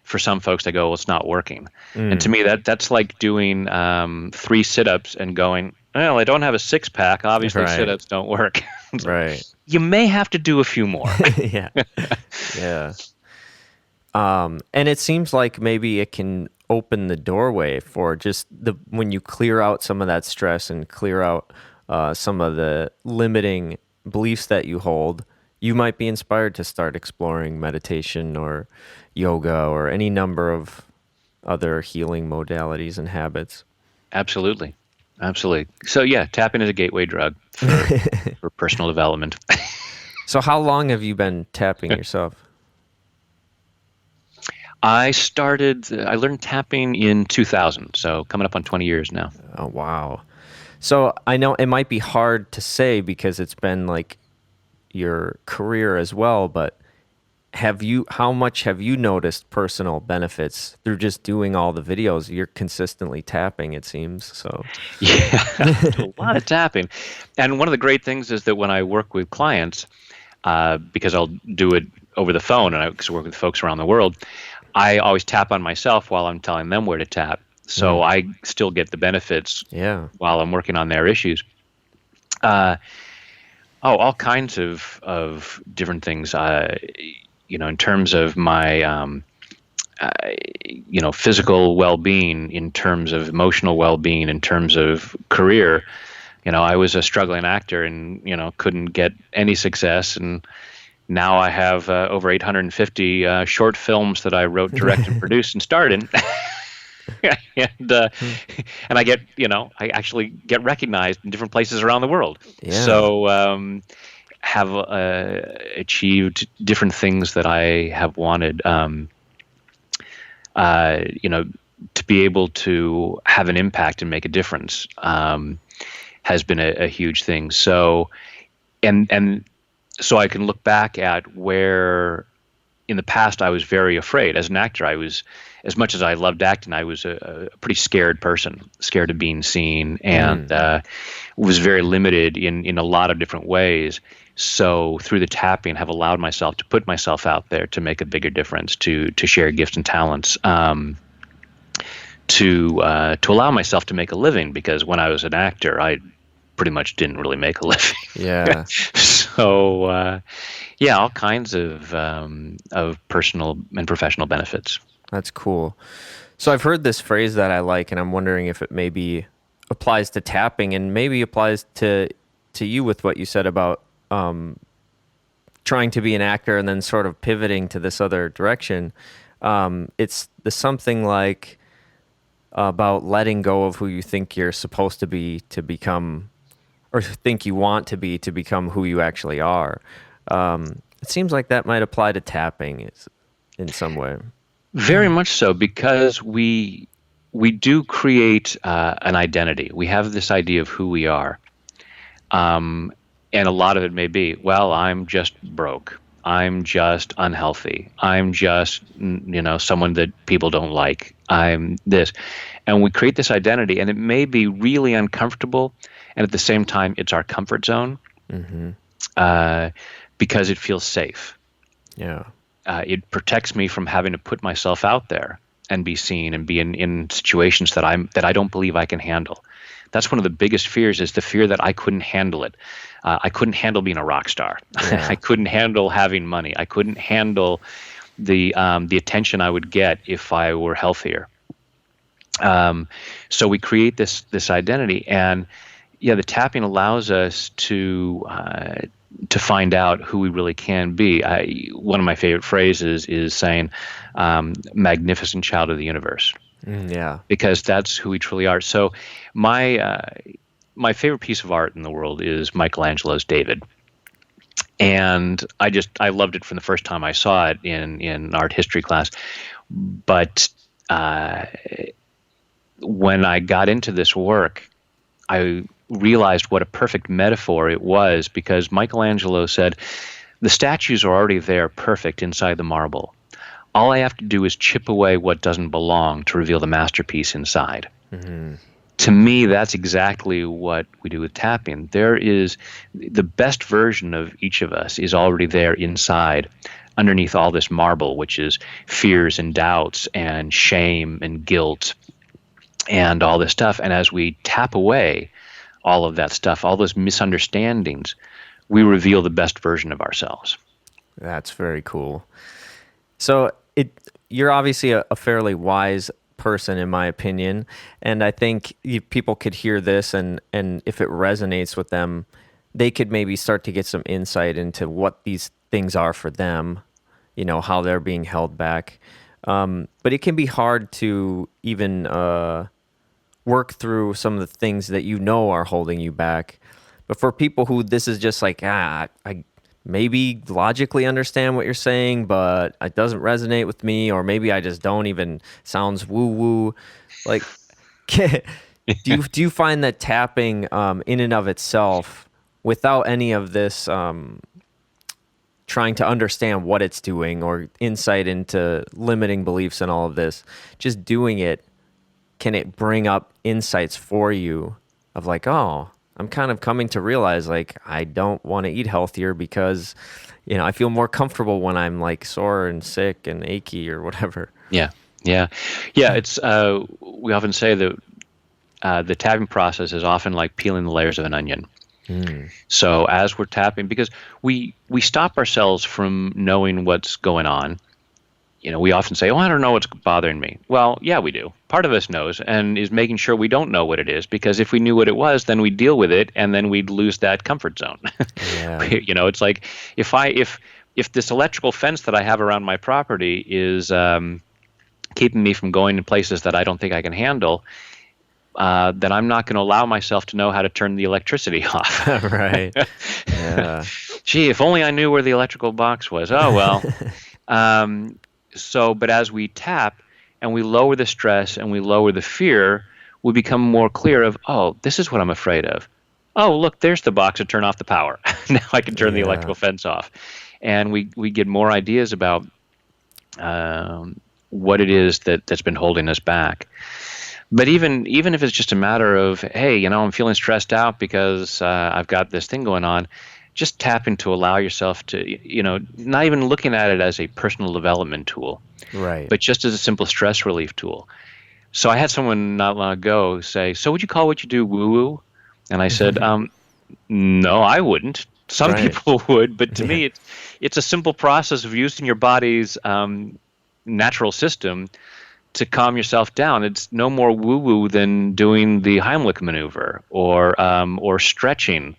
for some folks, they go, "Well, it's not working." And to me, that's like doing 3 sit-ups and going, "Well, I don't have a 6-pack. Obviously, Right. sit-ups don't work." Right. You may have to do a few more. Yeah. Yeah. And it seems like maybe it can open the doorway for just when you clear out some of that stress and clear out some of the limiting beliefs that you hold, you might be inspired to start exploring meditation or yoga or any number of other healing modalities and habits. Absolutely. Absolutely. So yeah, tapping is a gateway drug for personal development. So how long have you been tapping yourself? I learned tapping in 2000, so coming up on 20 years now. Oh, wow. So I know it might be hard to say because it's been like your career as well, but how much have you noticed personal benefits through just doing all the videos? You're consistently tapping, it seems. So Yeah, I do a lot of tapping. And one of the great things is that when I work with clients, because I'll do it over the phone and I work with folks around the world, I always tap on myself while I'm telling them where to tap. So I still get the benefits yeah. while I'm working on their issues. All kinds of different things. In terms of my physical well-being, in terms of emotional well-being, in terms of career. I was a struggling actor and couldn't get any success, and now I have over 850 short films that I wrote, directed, and produced, and starred in. And I get I actually get recognized in different places around the world. Yeah. So have achieved different things that I have wanted. To be able to have an impact and make a difference has been a huge thing. So, and so I can look back at where in the past, I was very afraid. As an actor, I was, as much as I loved acting, I was a pretty scared person, scared of being seen, and Mm. was very limited in a lot of different ways. So through the tapping, have allowed myself to put myself out there to make a bigger difference, to share gifts and talents, to allow myself to make a living. Because when I was an actor, I pretty much didn't really make a living. Yeah, So yeah, all kinds of personal and professional benefits. that's cool. So I've heard this phrase that I like, and I'm wondering if it maybe applies to tapping and maybe applies to you with what you said about trying to be an actor and then sort of pivoting to this other direction. It's the something like about letting go of who you think you're supposed to be to become, or think you want to become who you actually are. It seems like that might apply to tapping in some way. Very much so, because we do create an identity. We have this idea of who we are, and a lot of it may be, well, I'm just broke. I'm just unhealthy. I'm just, someone that people don't like. I'm this. And we create this identity, and it may be really uncomfortable. And at the same time, it's our comfort zone, Mm-hmm. because it feels safe. Yeah. It protects me from having to put myself out there and be seen and be in situations that I don't believe I can handle. That's one of the biggest fears, is the fear that I couldn't handle it. I couldn't handle being a rock star. Yeah. I couldn't handle having money. I couldn't handle the attention I would get if I were healthier. So we create this identity, and yeah, the tapping allows us to find out who we really can be. One of my favorite phrases is saying, "magnificent child of the universe," Yeah. because that's who we truly are. So my favorite piece of art in the world is Michelangelo's David. And I loved it from the first time I saw it in art history class. But when I got into this work, I realized what a perfect metaphor it was, because Michelangelo said, the statues are already there perfect inside the marble. All I have to do is chip away what doesn't belong to reveal the masterpiece inside. Mm-hmm. To me, that's exactly what we do with tapping. There is the best version of each of us is already there inside, underneath all this marble, which is fears and doubts and shame and guilt and all this stuff. And as we tap away all of that stuff, all those misunderstandings, we reveal the best version of ourselves. That's very cool. So you're obviously a fairly wise person, in my opinion, and I think people could hear this, and if it resonates with them, they could maybe start to get some insight into what these things are for them, how they're being held back. But it can be hard to even work through some of the things that are holding you back. But for people who this is just like, I maybe logically understand what you're saying, but it doesn't resonate with me, or maybe I just don't even, sounds woo-woo. Like, do you find that tapping in and of itself, without any of this trying to understand what it's doing or insight into limiting beliefs and all of this, just doing it, can it bring up insights for you of like, oh, I'm kind of coming to realize, like, I don't want to eat healthier because, I feel more comfortable when I'm like sore and sick and achy or whatever. Yeah, yeah, yeah. It's we often say that the tapping process is often like peeling the layers of an onion. Mm. So as we're tapping, because we stop ourselves from knowing what's going on. We often say, "Oh, I don't know what's bothering me." Well, yeah, we do. Part of us knows and is making sure we don't know what it is, because if we knew what it was, then we'd deal with it, and then we'd lose that comfort zone. Yeah. It's like if this electrical fence that I have around my property is keeping me from going to places that I don't think I can handle, then I'm not going to allow myself to know how to turn the electricity off. Right. Yeah. Gee, if only I knew where the electrical box was. Oh, well. But as we tap and we lower the stress and we lower the fear, we become more clear of, oh, this is what I'm afraid of. Oh, look, there's the box to turn off the power. Now I can turn the electrical fence off. And we get more ideas about what it is that's been holding us back. But even if it's just a matter of, hey, I'm feeling stressed out because I've got this thing going on, just tapping to allow yourself to, not even looking at it as a personal development tool, Right. but just as a simple stress relief tool. So I had someone not long ago say, "So would you call what you do woo woo?" And I said, "No, I wouldn't. Some Right. people would, but to Yeah. me, it's a simple process of using your body's natural system to calm yourself down. It's no more woo-woo than doing the Heimlich maneuver or stretching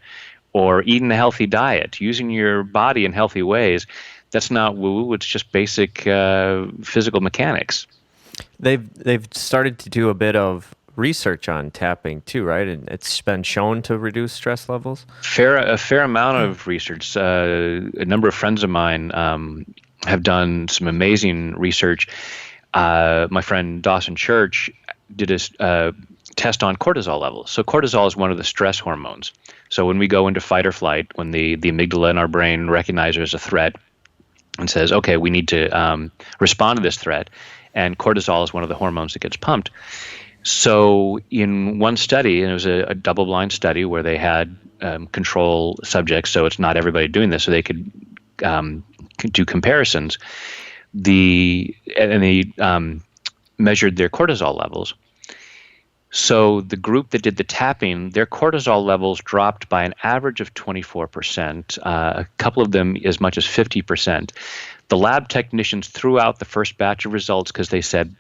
or eating a healthy diet, using your body in healthy ways. That's not woo-woo. It's just basic physical mechanics. They've started to do a bit of research on tapping too, right? And it's been shown to reduce stress levels. A fair amount of research. A number of friends of mine have done some amazing research. My friend Dawson Church did a test on cortisol levels. So cortisol is one of the stress hormones. So when we go into fight or flight, when the amygdala in our brain recognizes a threat and says, okay, we need to respond to this threat, and cortisol is one of the hormones that gets pumped. So in one study, and it was a double-blind study where they had control subjects, so it's not everybody doing this, so they could do comparisons. They measured their cortisol levels. So the group that did the tapping, their cortisol levels dropped by an average of 24%, a couple of them as much as 50%. The lab technicians threw out the first batch of results because they said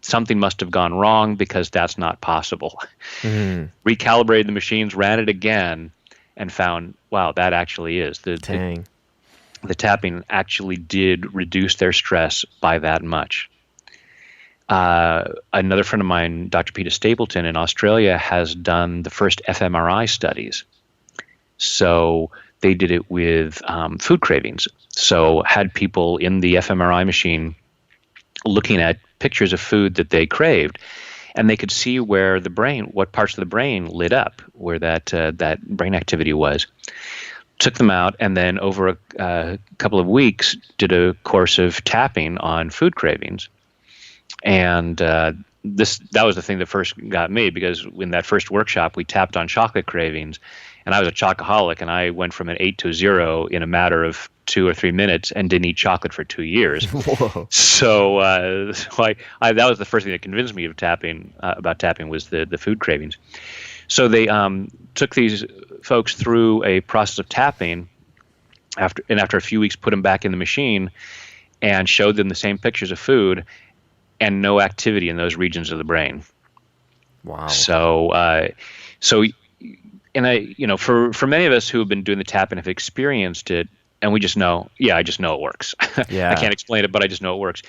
something must have gone wrong because that's not possible. Mm. Recalibrated the machines, ran it again, and found, wow, that actually is. Dang. The tapping actually did reduce their stress by that much. Another friend of mine, Dr. Peter Stapleton in Australia, has done the first fMRI studies. So they did it with food cravings. So had people in the fMRI machine looking at pictures of food that they craved, and they could see where the brain, what parts of the brain lit up, where that brain activity was. Took them out, and then over a couple of weeks, did a course of tapping on food cravings. And that was the thing that first got me, because in that first workshop, we tapped on chocolate cravings, and I was a chocoholic, and I went from an 8 to a 0 in a matter of 2 or 3 minutes and didn't eat chocolate for 2 years. Whoa. So, that was the first thing that convinced me of tapping, about tapping, was the food cravings. So they took these folks through a process of tapping, after a few weeks put them back in the machine and showed them the same pictures of food and no activity in those regions of the brain. Wow. So for many of us who have been doing the tapping, have experienced it, and we just know, I just know it works. Yeah. I can't explain it, but I just know it works.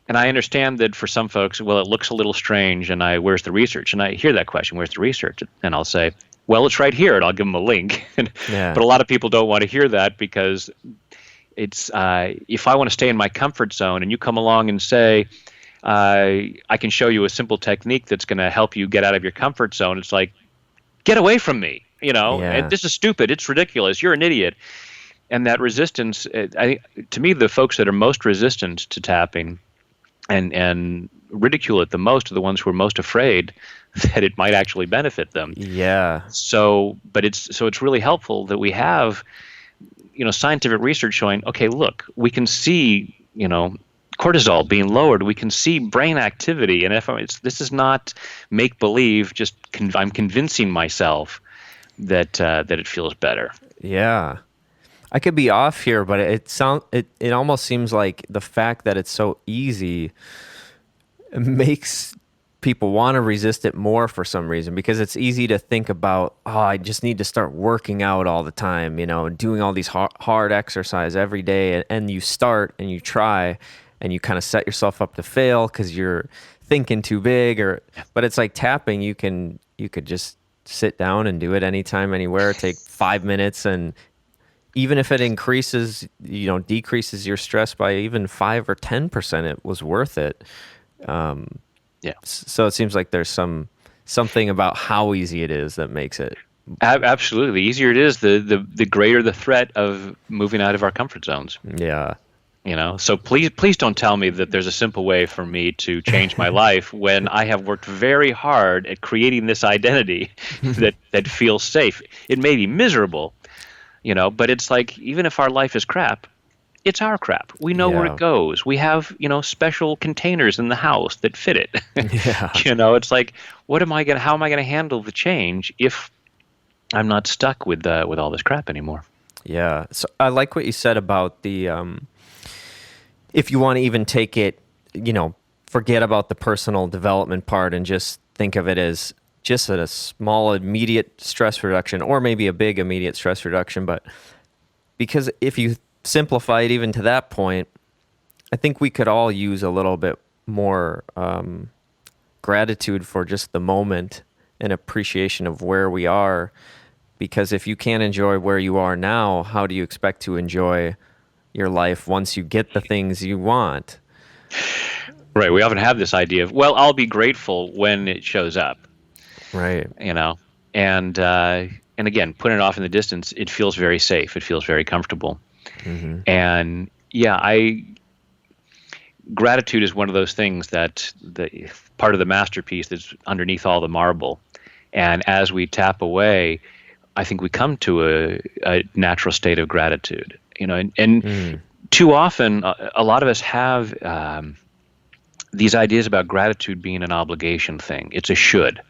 And I understand that for some folks, well, it looks a little strange, and where's the research? And I hear that question, where's the research? And I'll say, well, it's right here, and I'll give them a link. Yeah. But a lot of people don't want to hear that, because it's if I want to stay in my comfort zone and you come along and say, I can show you a simple technique that's going to help you get out of your comfort zone, it's like, get away from me, Yeah. and this is stupid, it's ridiculous, you're an idiot. And that resistance, to me, the folks that are most resistant to tapping and ridicule it the most are the ones who are most afraid that it might actually benefit them. Yeah. So it's really helpful that we have, scientific research showing, okay, look, we can see, cortisol being lowered. We can see brain activity, and this is not make believe. Just I'm convincing myself that it feels better. Yeah. I could be off here, but it almost seems like the fact that it's so easy makes people want to resist it more for some reason, because it's easy to think about, oh, I just need to start working out all the time, doing all these hard exercise every day, and you start and you try and you kind of set yourself up to fail because you're thinking too big. But it's like tapping, you could just sit down and do it anytime, anywhere, take 5 minutes, and even if it decreases your stress by even 5 or 10%, it was worth it. Yeah, So it seems like there's something about how easy it is that makes it. absolutely. The easier it is, the greater the threat of moving out of our comfort zones. Yeah. So please don't tell me that there's a simple way for me to change my life when I have worked very hard at creating this identity that feels safe. It may be miserable, but it's like, even if our life is crap, it's our crap. We know where it Yeah. goes. We have, special containers in the house that fit it. Yeah. It's like, how am I gonna handle the change if I'm not stuck with all this crap anymore? Yeah. So I like what you said about the if you want to even take it, forget about the personal development part and just think of it as just a small immediate stress reduction, or maybe a big immediate stress reduction. But because if you simplify it even to that point, I think we could all use a little bit more gratitude for just the moment and appreciation of where we are. Because if you can't enjoy where you are now, how do you expect to enjoy your life once you get the things you want? Right. We often have this idea of, well, I'll be grateful when it shows up, Right. you know, and again, putting it off in the distance, it feels very safe. It feels very comfortable. Mm-hmm. And yeah, gratitude is one of those things that the part of the masterpiece that's underneath all the marble. And as we tap away, I think we come to a natural state of gratitude, and too often a lot of us have these ideas about gratitude being an obligation thing. It's a should.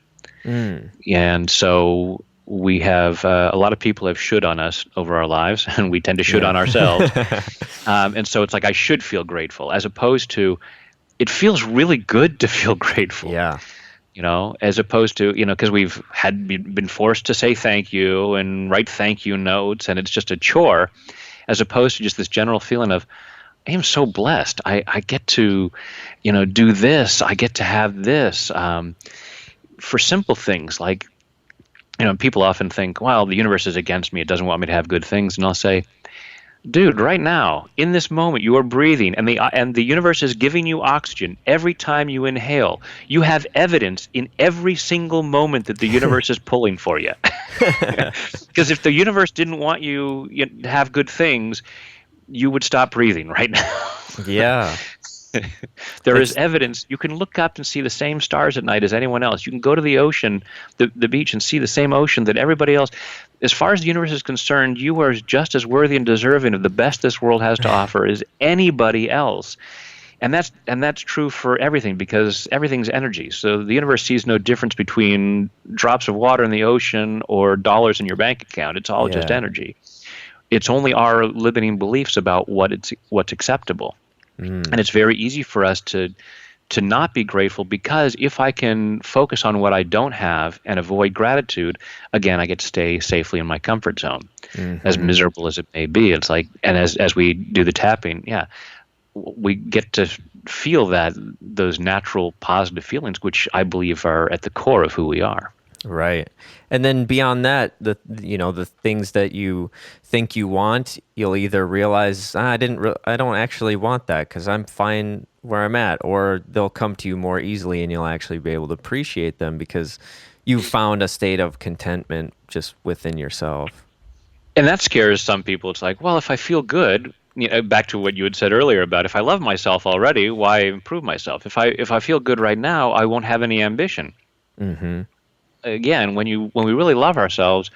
And so we have a lot of people have should on us over our lives, and we tend to should on ourselves. And so it's like, I should feel grateful, as opposed to, it feels really good to feel grateful. Yeah. As opposed to, because we've been forced to say thank you and write thank you notes, and it's just a chore, as opposed to just this general feeling of, I am so blessed. I get to, do this. I get to have this. For simple things like, people often think, well, the universe is against me. It doesn't want me to have good things. And I'll say, dude, right now, in this moment, you are breathing, and the universe is giving you oxygen every time you inhale. You have evidence in every single moment that the universe is pulling for you. Because if the universe didn't want you to have good things, you would stop breathing right now. Yeah. There is evidence. You can look up and see the same stars at night as anyone else. You can go to the ocean, the beach, and see the same ocean that everybody else. As far as the universe is concerned, you are just as worthy and deserving of the best this world has to offer as anybody else. And that's true for everything, because everything's energy. So the universe sees no difference between drops of water in the ocean or dollars in your bank account. It's all just energy. It's only our limiting beliefs about what's acceptable. And it's very easy for us to not be grateful, because if I can focus on what I don't have and avoid gratitude, again, I get to stay safely in my comfort zone, as miserable as it may be. It's like, and as we do the tapping, we get to feel those natural positive feelings, which I believe are at the core of who we are. Right. And then beyond that, the things that you think you want, you'll either realize, I don't actually want that because I'm fine where I'm at, or they'll come to you more easily and you'll actually be able to appreciate them because you found a state of contentment just within yourself. And that scares some people. It's like, well, if I feel good, back to what you had said earlier about, if I love myself already, why improve myself? If I feel good right now, I won't have any ambition. Mm-hmm. Again, when we really love ourselves,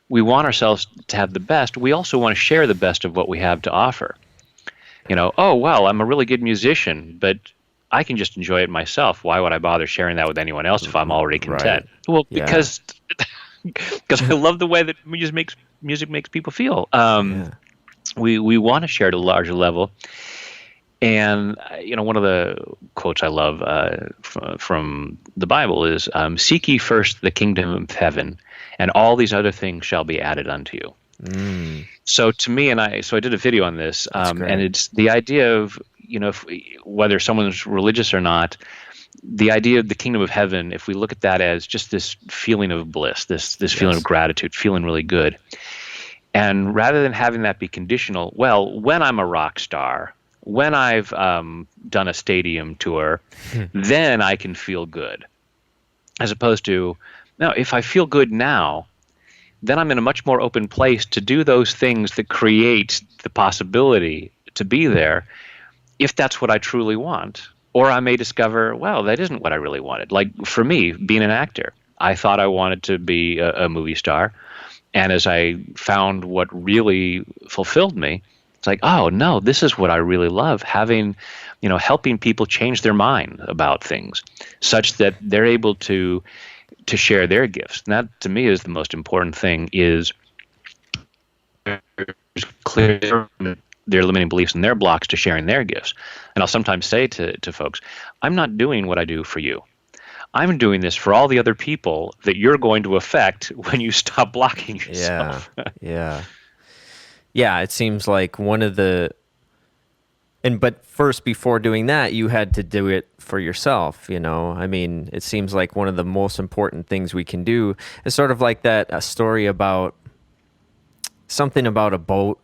we want ourselves to have the best. We also want to share the best of what we have to offer. Oh, well, I'm a really good musician, but I can just enjoy it myself. Why would I bother sharing that with anyone else if I'm already content? Right. Well, because I love the way that music makes people feel. We want to share at a larger level. And one of the quotes I love from the Bible is, "Seek ye first the kingdom of heaven, and all these other things shall be added unto you." So to me, so I did a video on this, and it's the idea of whether someone's religious or not, the idea of the kingdom of heaven. If we look at that as just this feeling of bliss, this feeling of gratitude, feeling really good, and rather than having that be conditional, well, when I'm a rock star, when I've done a stadium tour, then I can feel good. As opposed to, no, if I feel good now, then I'm in a much more open place to do those things that create the possibility to be there if that's what I truly want. Or I may discover, well, that isn't what I really wanted. Like for me, being an actor, I thought I wanted to be a movie star. And as I found what really fulfilled me, it's like, oh no, this is what I really love, having, helping people change their mind about things such that they're able to share their gifts. And that to me is the most important thing, is clear their limiting beliefs and their blocks to sharing their gifts. And I'll sometimes say to folks, I'm not doing what I do for you. I'm doing this for all the other people that you're going to affect when you stop blocking yourself. Yeah, it seems like but first, before doing that, you had to do it for yourself, I mean, it seems like one of the most important things we can do is sort of like a story about something about a boat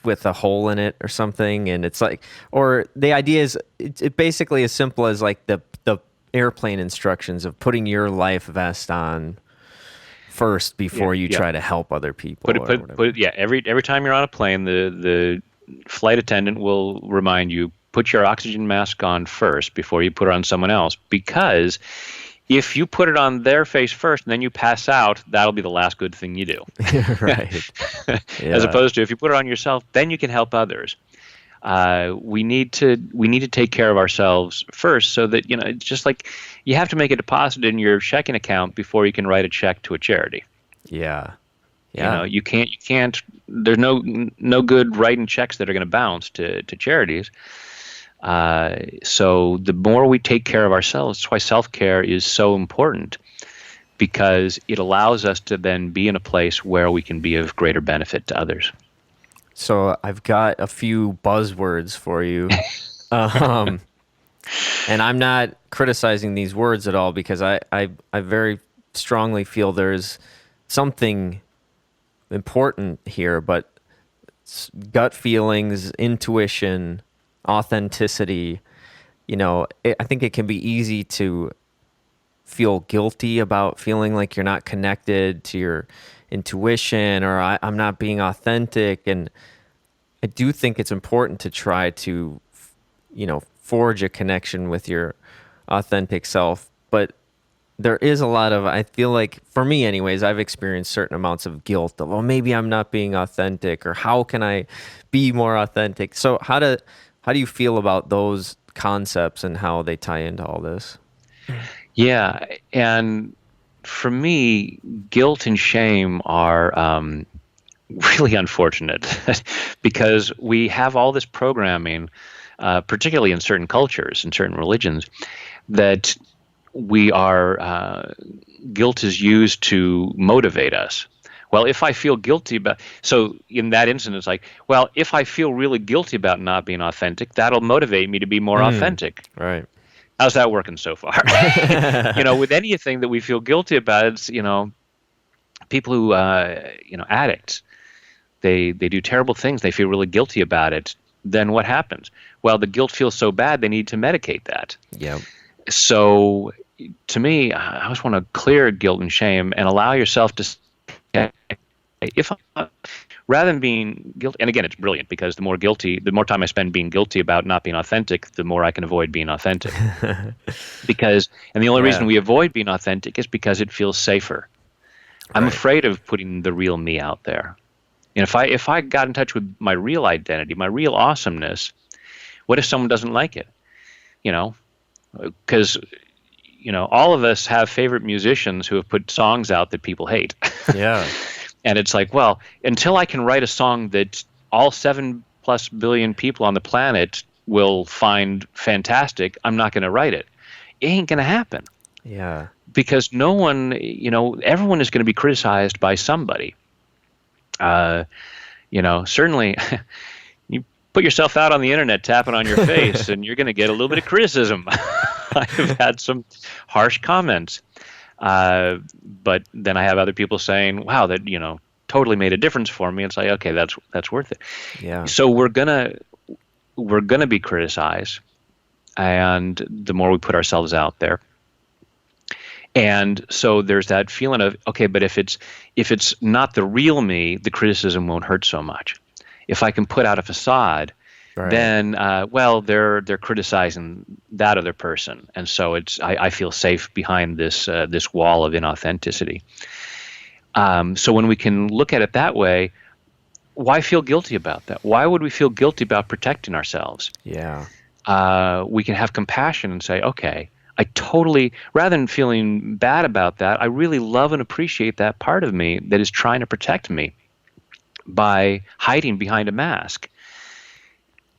with a hole in it or something, and it's like, or the idea is it basically as simple as like the airplane instructions of putting your life vest on first before you try to help other people. Every time you're on a plane, the flight attendant will remind you, put your oxygen mask on first before you put it on someone else, because if you put it on their face first and then you pass out, that'll be the last good thing you do. Right. As opposed to if you put it on yourself, then you can help others. We need to take care of ourselves first, so that it's just like you have to make a deposit in your checking account before you can write a check to a charity. Yeah. You can't. There's no good writing checks that are going to bounce to charities. So the more we take care of ourselves, that's why self-care is so important, because it allows us to then be in a place where we can be of greater benefit to others. So I've got a few buzzwords for you. And I'm not criticizing these words at all, because I very strongly feel there's something important here, but gut feelings, intuition, authenticity, I think it can be easy to feel guilty about feeling like you're not connected to your intuition, or I'm not being authentic. And I do think it's important to try to, forge a connection with your authentic self. But there is a lot of, I feel like, for me anyways, I've experienced certain amounts of guilt of, well, maybe I'm not being authentic, or how can I be more authentic? So how do you feel about those concepts and how they tie into all this? Yeah, and for me, guilt and shame are really unfortunate because we have all this programming, particularly in certain cultures and certain religions, that we are guilt is used to motivate us. Well, if I feel guilty about, so in that instance, it's like, well, if I feel really guilty about not being authentic, that'll motivate me to be more authentic. Right. How's that working so far? With anything that we feel guilty about, it's, people who, addicts, they do terrible things. They feel really guilty about it. Then what happens? Well, the guilt feels so bad, they need to medicate that. Yeah. So to me, I always want to clear guilt and shame and allow yourself to, rather than being guilty, and again, it's brilliant because the more time I spend being guilty about not being authentic, the more I can avoid being authentic. And the only reason we avoid being authentic is because it feels safer. I'm afraid of putting the real me out there. And if I got in touch with my real identity, my real awesomeness, what if someone doesn't like it? Because all of us have favorite musicians who have put songs out that people hate. Yeah. And it's like, well, until I can write a song that all 7+ billion people on the planet will find fantastic, I'm not going to write it. It ain't going to happen. Yeah. Because no one, everyone is going to be criticized by somebody. Certainly you put yourself out on the internet tapping on your face and you're going to get a little bit of criticism. I've had some harsh comments. But then I have other people saying, wow, that, totally made a difference for me. It's like, okay, that's worth it. Yeah. So we're going to be criticized. And the more we put ourselves out there. And so there's that feeling of, okay, but if it's not the real me, the criticism won't hurt so much. If I can put out a facade, Right. then well, they're criticizing that other person, and so I feel safe behind this wall of inauthenticity. So when we can look at it that way, why feel guilty about that? Why would we feel guilty about protecting ourselves? Yeah. We can have compassion and say, okay, rather than feeling bad about that, I really love and appreciate that part of me that is trying to protect me by hiding behind a mask.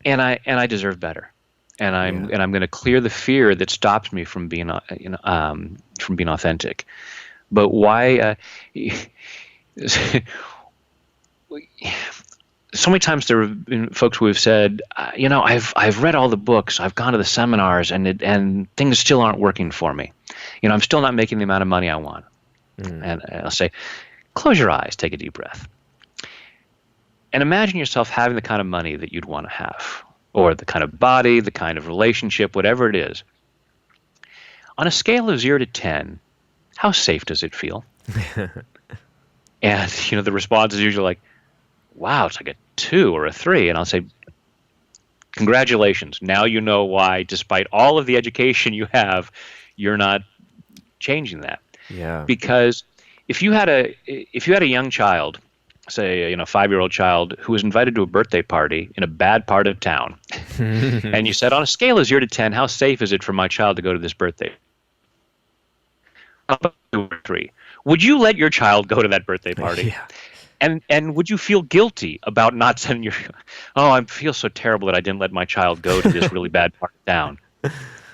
And I deserve better. Yeah. And I'm going to clear the fear that stops me from being, from being authentic. But why? So many times there have been folks who have said, I've read all the books, I've gone to the seminars, and things still aren't working for me. I'm still not making the amount of money I want. Mm. And I'll say, close your eyes, take a deep breath, and imagine yourself having the kind of money that you'd want to have, or the kind of body, the kind of relationship, whatever it is. On a scale of 0 to 10, how safe does it feel? And the response is usually like, wow, it's like a 2 or a 3. And I'll say, congratulations. Now you know why, despite all of the education you have, you're not changing that. Yeah. Because if you had a young child, say, 5-year-old child who was invited to a birthday party in a bad part of town, and you said, on a scale of 0 to 10, how safe is it for my child to go to this birthday? 2 or 3. Would you let your child go to that birthday party? Yeah. And would you feel guilty about not sending I feel so terrible that I didn't let my child go to this really bad part of town?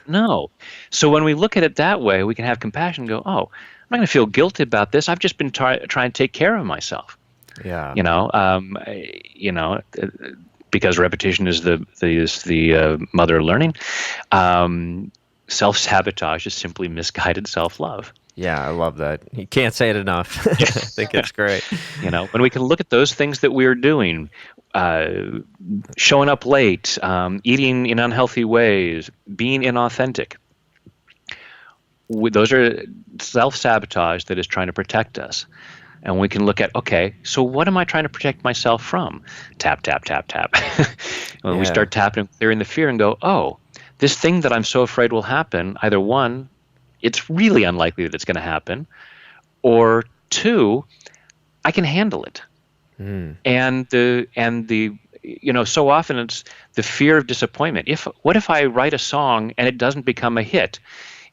No. So when we look at it that way, we can have compassion and go, I'm not going to feel guilty about this. I've just been trying to take care of myself. Yeah. Because repetition is the mother of learning. Self-sabotage is simply misguided self-love. Yeah, I love that. You can't say it enough. I think it's great. When we can look at those things that we're doing, showing up late, eating in unhealthy ways, being inauthentic, those are self-sabotage that is trying to protect us. And we can look at, okay, so what am I trying to protect myself from? Tap, tap, tap, tap. When we start tapping and clearing the fear and go, this thing that I'm so afraid will happen, either one, it's really unlikely that it's going to happen, or 2, I can handle it. Mm. And so often it's the fear of disappointment. What if I write a song and it doesn't become a hit,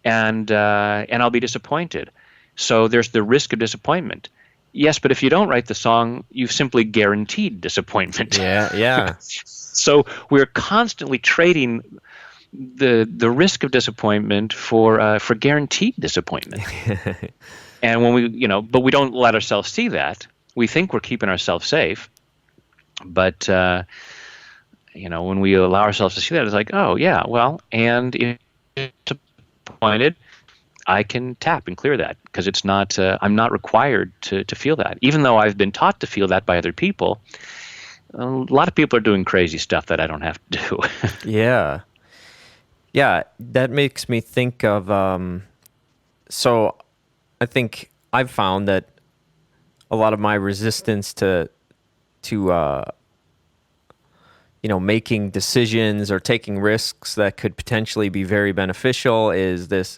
and I'll be disappointed? So there's the risk of disappointment. Yes, but if you don't write the song, you've simply guaranteed disappointment. Yeah. So we're constantly trading the risk of disappointment for guaranteed disappointment. And when but we don't let ourselves see that. We think we're keeping ourselves safe, but when we allow ourselves to see that, it's like, oh yeah, well, and if disappointed, I can tap and clear that, because it's not. I'm not required to feel that, even though I've been taught to feel that by other people. A lot of people are doing crazy stuff that I don't have to do. Yeah. Yeah, that makes me think of, so I think I've found that a lot of my resistance to making decisions or taking risks that could potentially be very beneficial is this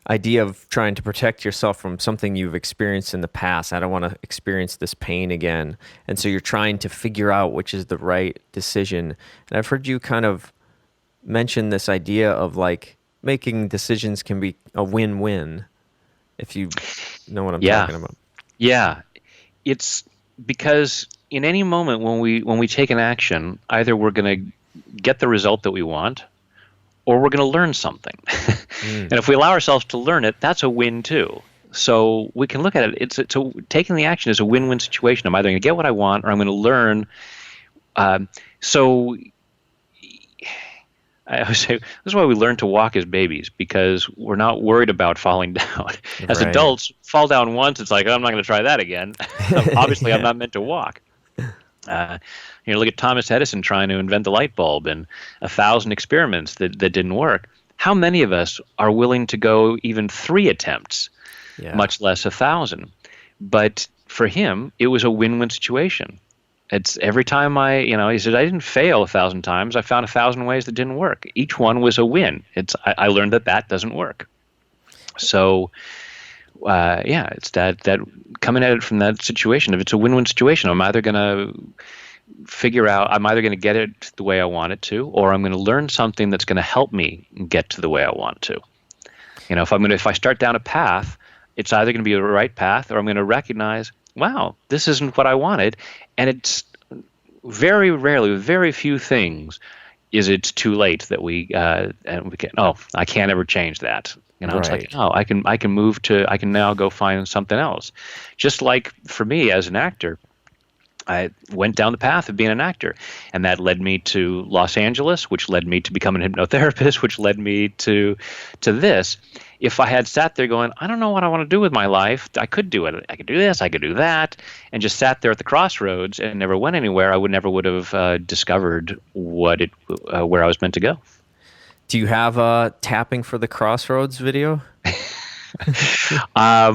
idea of trying to protect yourself from something you've experienced in the past. I don't want to experience this pain again. And so you're trying to figure out which is the right decision. And I've heard you kind of mention this idea of like making decisions can be a win-win, if you know what I'm talking about. Yeah. It's because in any moment when we take an action, either we're going to get the result that we want, or we're going to learn something. And if we allow ourselves to learn it, that's a win too. So we can look at it. Taking the action is a win-win situation. I'm either going to get what I want, or I'm going to learn. So I always say this is why we learn to walk as babies, because we're not worried about falling down. As Right. adults, fall down once, it's like, I'm not going to try that again. Obviously, I'm not meant to walk. Look at Thomas Edison trying to invent the light bulb, and 1,000 experiments that didn't work. How many of us are willing to go even 3 attempts, much less 1,000? But for him, it was a win-win situation. It's every time he said, I didn't fail 1,000 times. I found 1,000 ways that didn't work. Each one was a win. I learned that doesn't work. So, yeah, it's that coming at it from that situation. If it's a win-win situation, I'm either going to get it the way I want it to, or I'm going to learn something that's going to help me get to the way I want to. If I start down a path, it's either going to be the right path, or I'm going to recognize, wow, this isn't what I wanted. And it's very rarely, with very few things, is it's too late that I can't ever change that. It's like, Right. oh, I can now go find something else. Just like for me as an actor, I went down the path of being an actor, and that led me to Los Angeles, which led me to become a hypnotherapist, which led me to this. If I had sat there going, I don't know what I want to do with my life, I could do it. I could do this, I could do that, and just sat there at the crossroads and never went anywhere, I never would have discovered where I was meant to go. Do you have a tapping for the crossroads video? I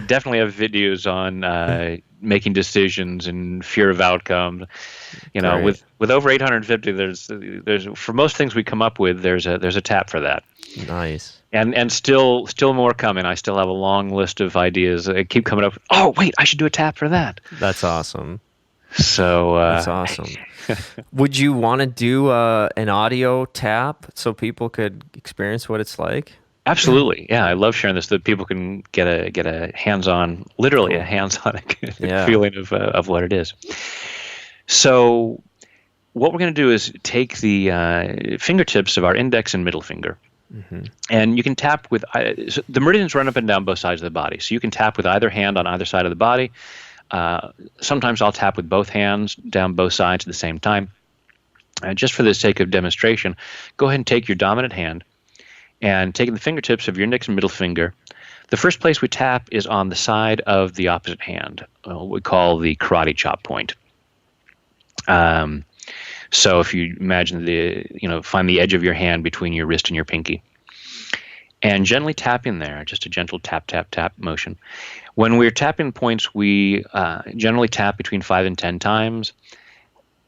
definitely have videos on making decisions and fear of outcomes. Great. With over 850, there's for most things we come up with, there's a tap for that. Nice. And still more coming. I still have a long list of ideas that keep coming up. Oh, wait, I should do a tap for that. That's awesome. So That's awesome. Would you want to do an audio tap so people could experience what it's like? absolutely, yeah, I love sharing this, that people can get a hands-on, literally Cool. a hands-on Yeah. feeling of what it is. So what we're going to do is take the fingertips of our index and middle finger, and you can tap with so the meridians run up and down both sides of the body. So you can tap with either hand on either side of the body. Sometimes I'll tap with both hands down both sides at the same time. Just for the sake of demonstration, go ahead and take your dominant hand and taking the fingertips of your index and middle finger. The first place we tap is on the side of the opposite hand, what we call the karate chop point. So if you imagine find the edge of your hand between your wrist and your pinky, and gently tap in there, just a gentle tap, tap, tap motion. When we're tapping points, we generally tap between 5 and 10 times.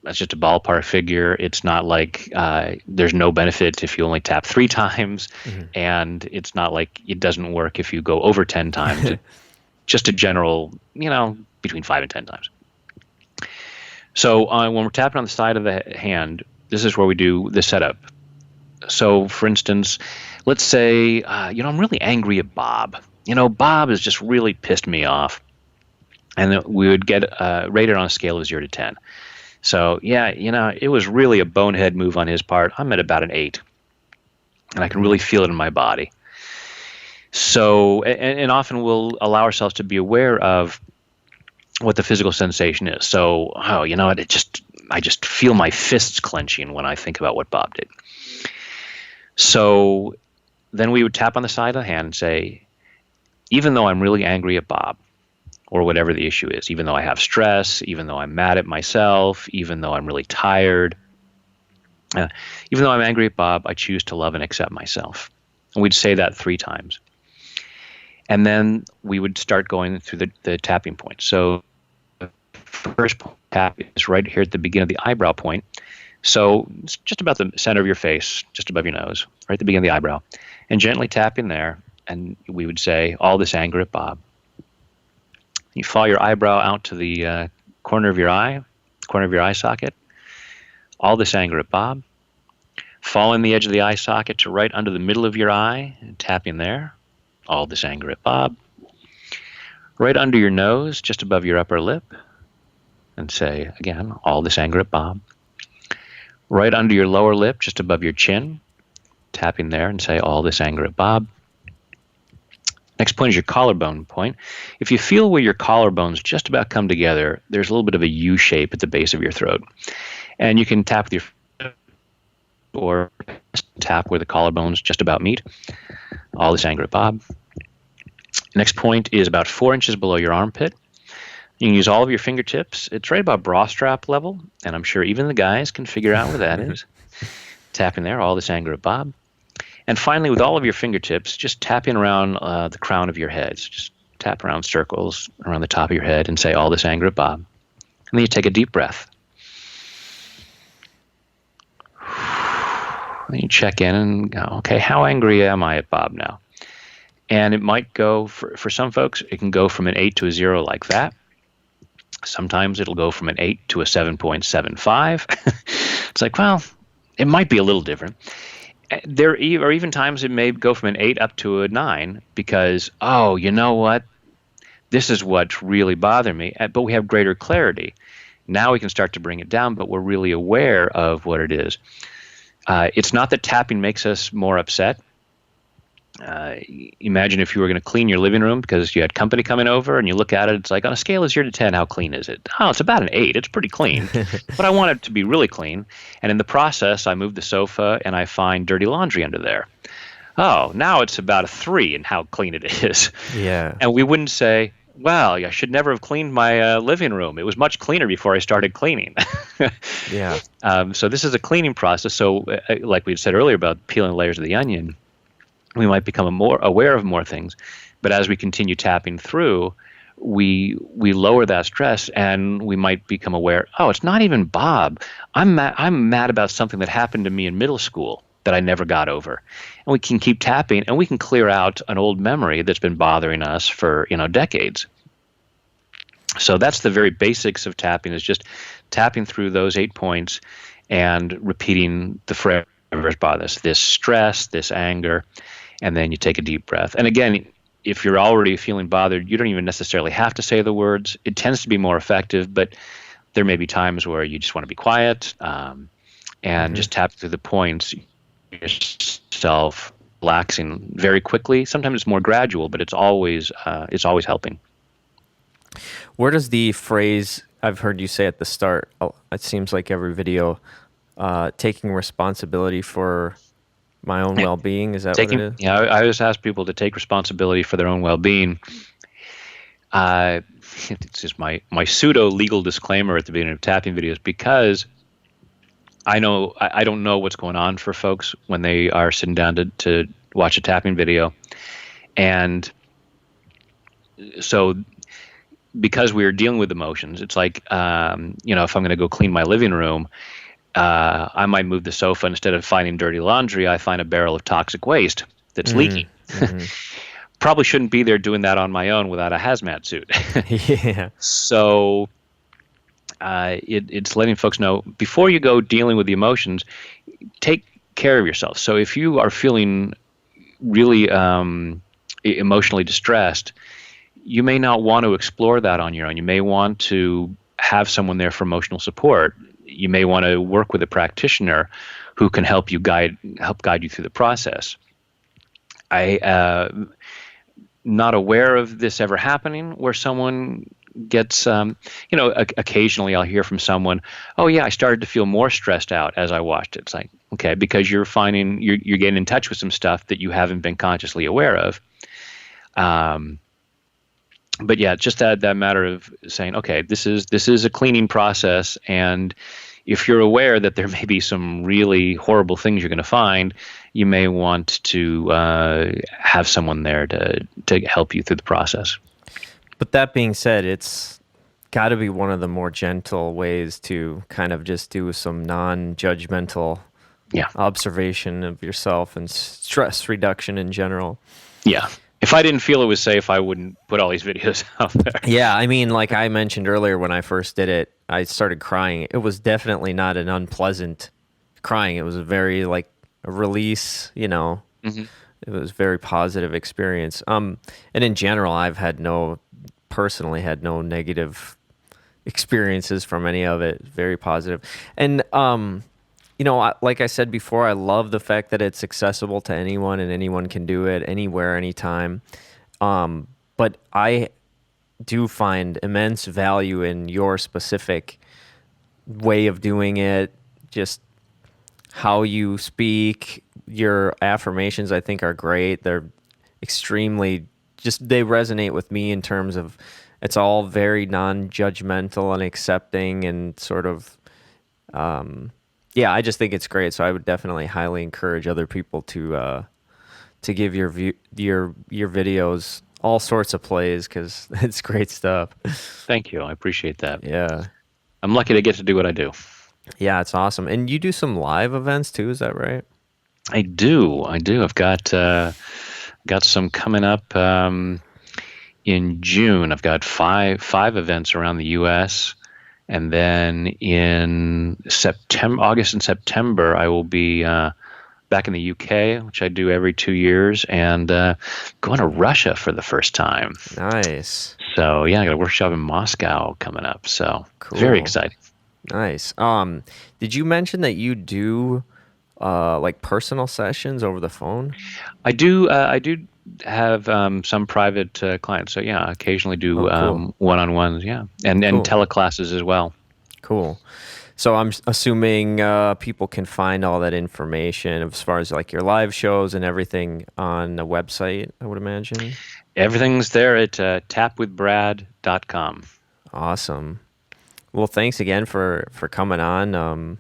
That's just a ballpark figure. It's not like there's no benefit if you only tap 3 times, and it's not like it doesn't work if you go over 10 times. Just a general, between 5 and 10 times. So when we're tapping on the side of the hand, this is where we do the setup. So, for instance, let's say, I'm really angry at Bob. Bob has just really pissed me off. And then we would get rated on a scale of 0 to 10. So, yeah, it was really a bonehead move on his part. I'm at about an 8. And I can really feel it in my body. So, and often we'll allow ourselves to be aware of what the physical sensation is. So, I just feel my fists clenching when I think about what Bob did. So then we would tap on the side of the hand and say, even though I'm really angry at Bob, or whatever the issue is, even though I have stress, even though I'm mad at myself, even though I'm really tired, even though I'm angry at Bob, I choose to love and accept myself. And we'd say that 3 times. And then we would start going through the tapping points. So the first tap is right here at the beginning of the eyebrow point. So it's just about the center of your face, just above your nose, right at the beginning of the eyebrow. And gently tap in there, and we would say, all this anger at Bob. You follow your eyebrow out to the corner of your eye socket. All this anger at Bob. Following the edge of the eye socket to right under the middle of your eye, and tap in there. All this anger at Bob. Right under your nose, just above your upper lip, and say, again, all this anger at Bob. Right under your lower lip, just above your chin, tapping there and say, all this anger at Bob. Next point is your collarbone point. If you feel where your collarbones just about come together, there's a little bit of a U shape at the base of your throat. And you can tap with your foot or tap where the collarbones just about meet. All this anger at Bob. Next point is about 4 inches below your armpit. You can use all of your fingertips. It's right about bra strap level, and I'm sure even the guys can figure out where that is. Tap in there, all this anger at Bob. And finally, with all of your fingertips, just tapping around the crown of your head. So just tap around circles around the top of your head and say, all this anger at Bob. And then you take a deep breath. Then you check in and go, okay, how angry am I at Bob now? And it might go, for some folks, it can go from an 8 to a 0 like that. Sometimes it'll go from an 8 to a 7.75. It's like, well, it might be a little different. There are even times it may go from an 8 up to a 9 because, oh, you know what? This is what's really bothering me. But we have greater clarity. Now we can start to bring it down, but we're really aware of what it is. It's not that tapping makes us more upset. Imagine if you were going to clean your living room because you had company coming over and you look at it, it's like, on a scale of 0 to 10, how clean is it? Oh, it's about an 8. It's pretty clean. But I want it to be really clean. And in the process, I move the sofa and I find dirty laundry under there. Oh, now it's about a 3 in how clean it is. Yeah. And we wouldn't say, well, I should never have cleaned my living room. It was much cleaner before I started cleaning. Yeah. So this is a cleaning process. So like we said earlier about peeling layers of the onion, we might become more aware of more things. But as we continue tapping through, we lower that stress and we might become aware, oh, it's not even Bob. I'm mad about something that happened to me in middle school that I never got over. And we can keep tapping and we can clear out an old memory that's been bothering us for, decades. So that's the very basics of tapping, is just tapping through those 8 points and repeating the phrases bother us, this stress, this anger, and then you take a deep breath. And again, if you're already feeling bothered, you don't even necessarily have to say the words. It tends to be more effective, but there may be times where you just want to be quiet and just tap through the points, yourself relaxing very quickly. Sometimes it's more gradual, but it's always helping. Where does the phrase I've heard you say at the start, it seems like every video, taking responsibility for my own well-being, is that what it is? Yeah, I always ask people to take responsibility for their own well-being. It's just my pseudo-legal disclaimer at the beginning of tapping videos, because I don't know what's going on for folks when they are sitting down to watch a tapping video. And so because we're dealing with emotions, it's like, if I'm going to go clean my living room, I might move the sofa. Instead of finding dirty laundry, I find a barrel of toxic waste that's leaking. Probably shouldn't be there doing that on my own without a hazmat suit. Yeah. So it's letting folks know, before you go dealing with the emotions, take care of yourself. So if you are feeling really emotionally distressed, you may not want to explore that on your own. You may want to have someone there for emotional support. You may want to work with a practitioner who can help guide you through the process. Not aware of this ever happening where someone gets, occasionally I'll hear from someone, oh yeah, I started to feel more stressed out as I watched it. It's like, okay, because you're finding, you're getting in touch with some stuff that you haven't been consciously aware of. But yeah, just that matter of saying, okay, this is a cleaning process, and if you're aware that there may be some really horrible things you're going to find, you may want to have someone there to help you through the process. But that being said, it's got to be one of the more gentle ways to kind of just do some non-judgmental observation of yourself and stress reduction in general. Yeah. If I didn't feel it was safe, I wouldn't put all these videos out there. Yeah, I mean, like I mentioned earlier, when I first did it, I started crying. It was definitely not an unpleasant crying. It was a very, like, a release, Mm-hmm. It was a very positive experience. And in general, I've personally had no negative experiences from any of it. Very positive. And, like I said before, I love the fact that it's accessible to anyone and anyone can do it anywhere, anytime. But I do find immense value in your specific way of doing it, just how you speak. Your affirmations, I think, are great. They're extremely, they resonate with me in terms of it's all very non-judgmental and accepting and sort of, I just think it's great. So I would definitely highly encourage other people to give your videos all sorts of plays, because it's great stuff. Thank you. I appreciate that. Yeah. I'm lucky to get to do what I do. Yeah, it's awesome. And you do some live events too, is that right? I do. I do. I've got some coming up in June. I've got five events around the U.S. And then in September, August and September, I will be back in the UK, which I do every 2 years, and going to Russia for the first time. Nice. So yeah, I got a workshop in Moscow coming up. So Cool. very exciting. Nice. Did you mention that you do like personal sessions over the phone? I do. I do have some private clients. So yeah, I occasionally do Oh, cool. one-on-ones. Yeah, and Cool. teleclasses as well. Cool. So I'm assuming people can find all that information as far as like your live shows and everything on the website, I would imagine. Everything's there at tapwithbrad.com. Awesome. Well, thanks again for coming on.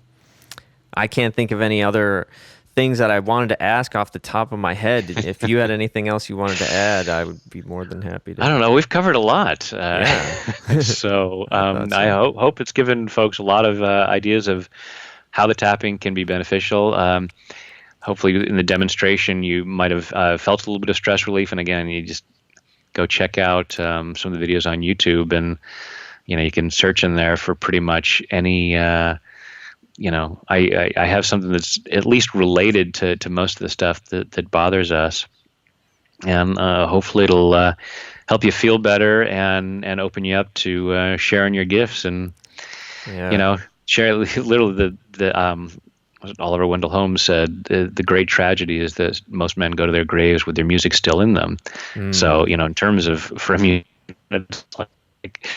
I can't think of any other things that I wanted to ask off the top of my head. If you had anything else you wanted to add, I would be more than happy to. I don't know. We've covered a lot. Yeah. So thought so. I hope it's given folks a lot of ideas of how the tapping can be beneficial. Hopefully, in the demonstration, you might have felt a little bit of stress relief. And again, you just go check out some of the videos on YouTube, and you can search in there for pretty much any. I have something that's at least related to most of the stuff that bothers us, and hopefully it'll help you feel better and open you up to sharing your gifts and Yeah. share literally what Oliver Wendell Holmes said, the great tragedy is that most men go to their graves with their music still in them. So in terms of for me, it's like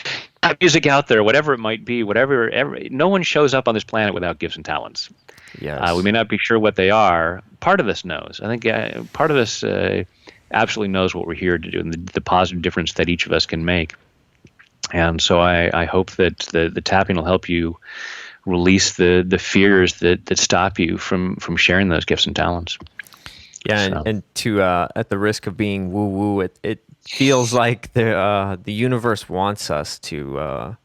have music out there, whatever it might be, no one shows up on this planet without gifts and talents. Yes. We may not be sure what they are. Part of us knows. I think part of us absolutely knows what we're here to do and the positive difference that each of us can make. And so I hope that the tapping will help you release the fears that stop you from sharing those gifts and talents. Yeah, So. and to at the risk of being woo woo, it feels like the universe wants us to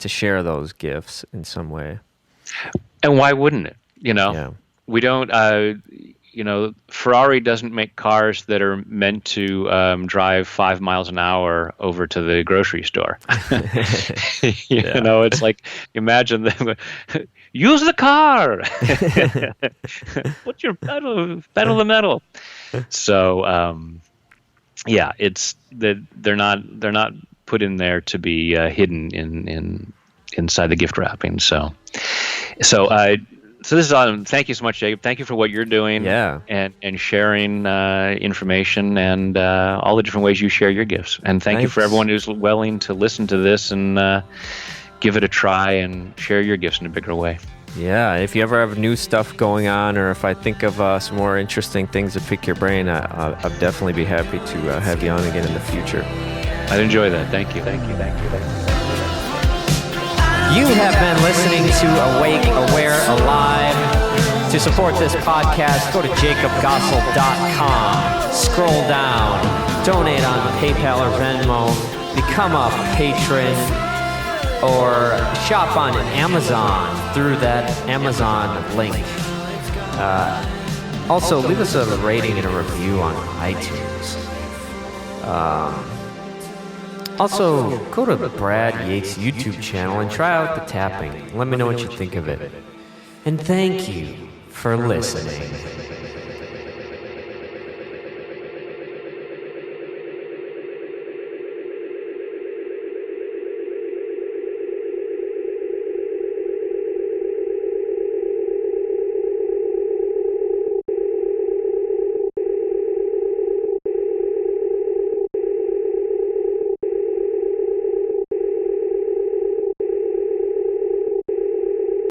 share those gifts in some way. And why wouldn't it? Yeah. We don't. Ferrari doesn't make cars that are meant to drive 5 miles an hour over to the grocery store. It's like, imagine them. Use the car. Put your pedal the metal. So, it's that they're not put in there to be hidden in inside the gift wrapping. So this is awesome. Thank you so much, Jacob. Thank you for what you're doing. Yeah. And sharing information and all the different ways you share your gifts. And thank you for everyone who's willing to listen to this and give it a try and share your gifts in a bigger way. Yeah. If you ever have new stuff going on, or if I think of some more interesting things to pick your brain, I'd definitely be happy to have you on again in the future. I'd enjoy that. Thank you. You have been listening to Awake, Aware, Alive. To support this podcast, go to jacobgossel.com. Scroll down, donate on PayPal or Venmo, become a patron, or shop on Amazon through that Amazon link. Also, leave us a rating and a review on iTunes. Also, go to Brad Yates' YouTube channel and try out the tapping. Let me know what you think of it. And thank you for listening.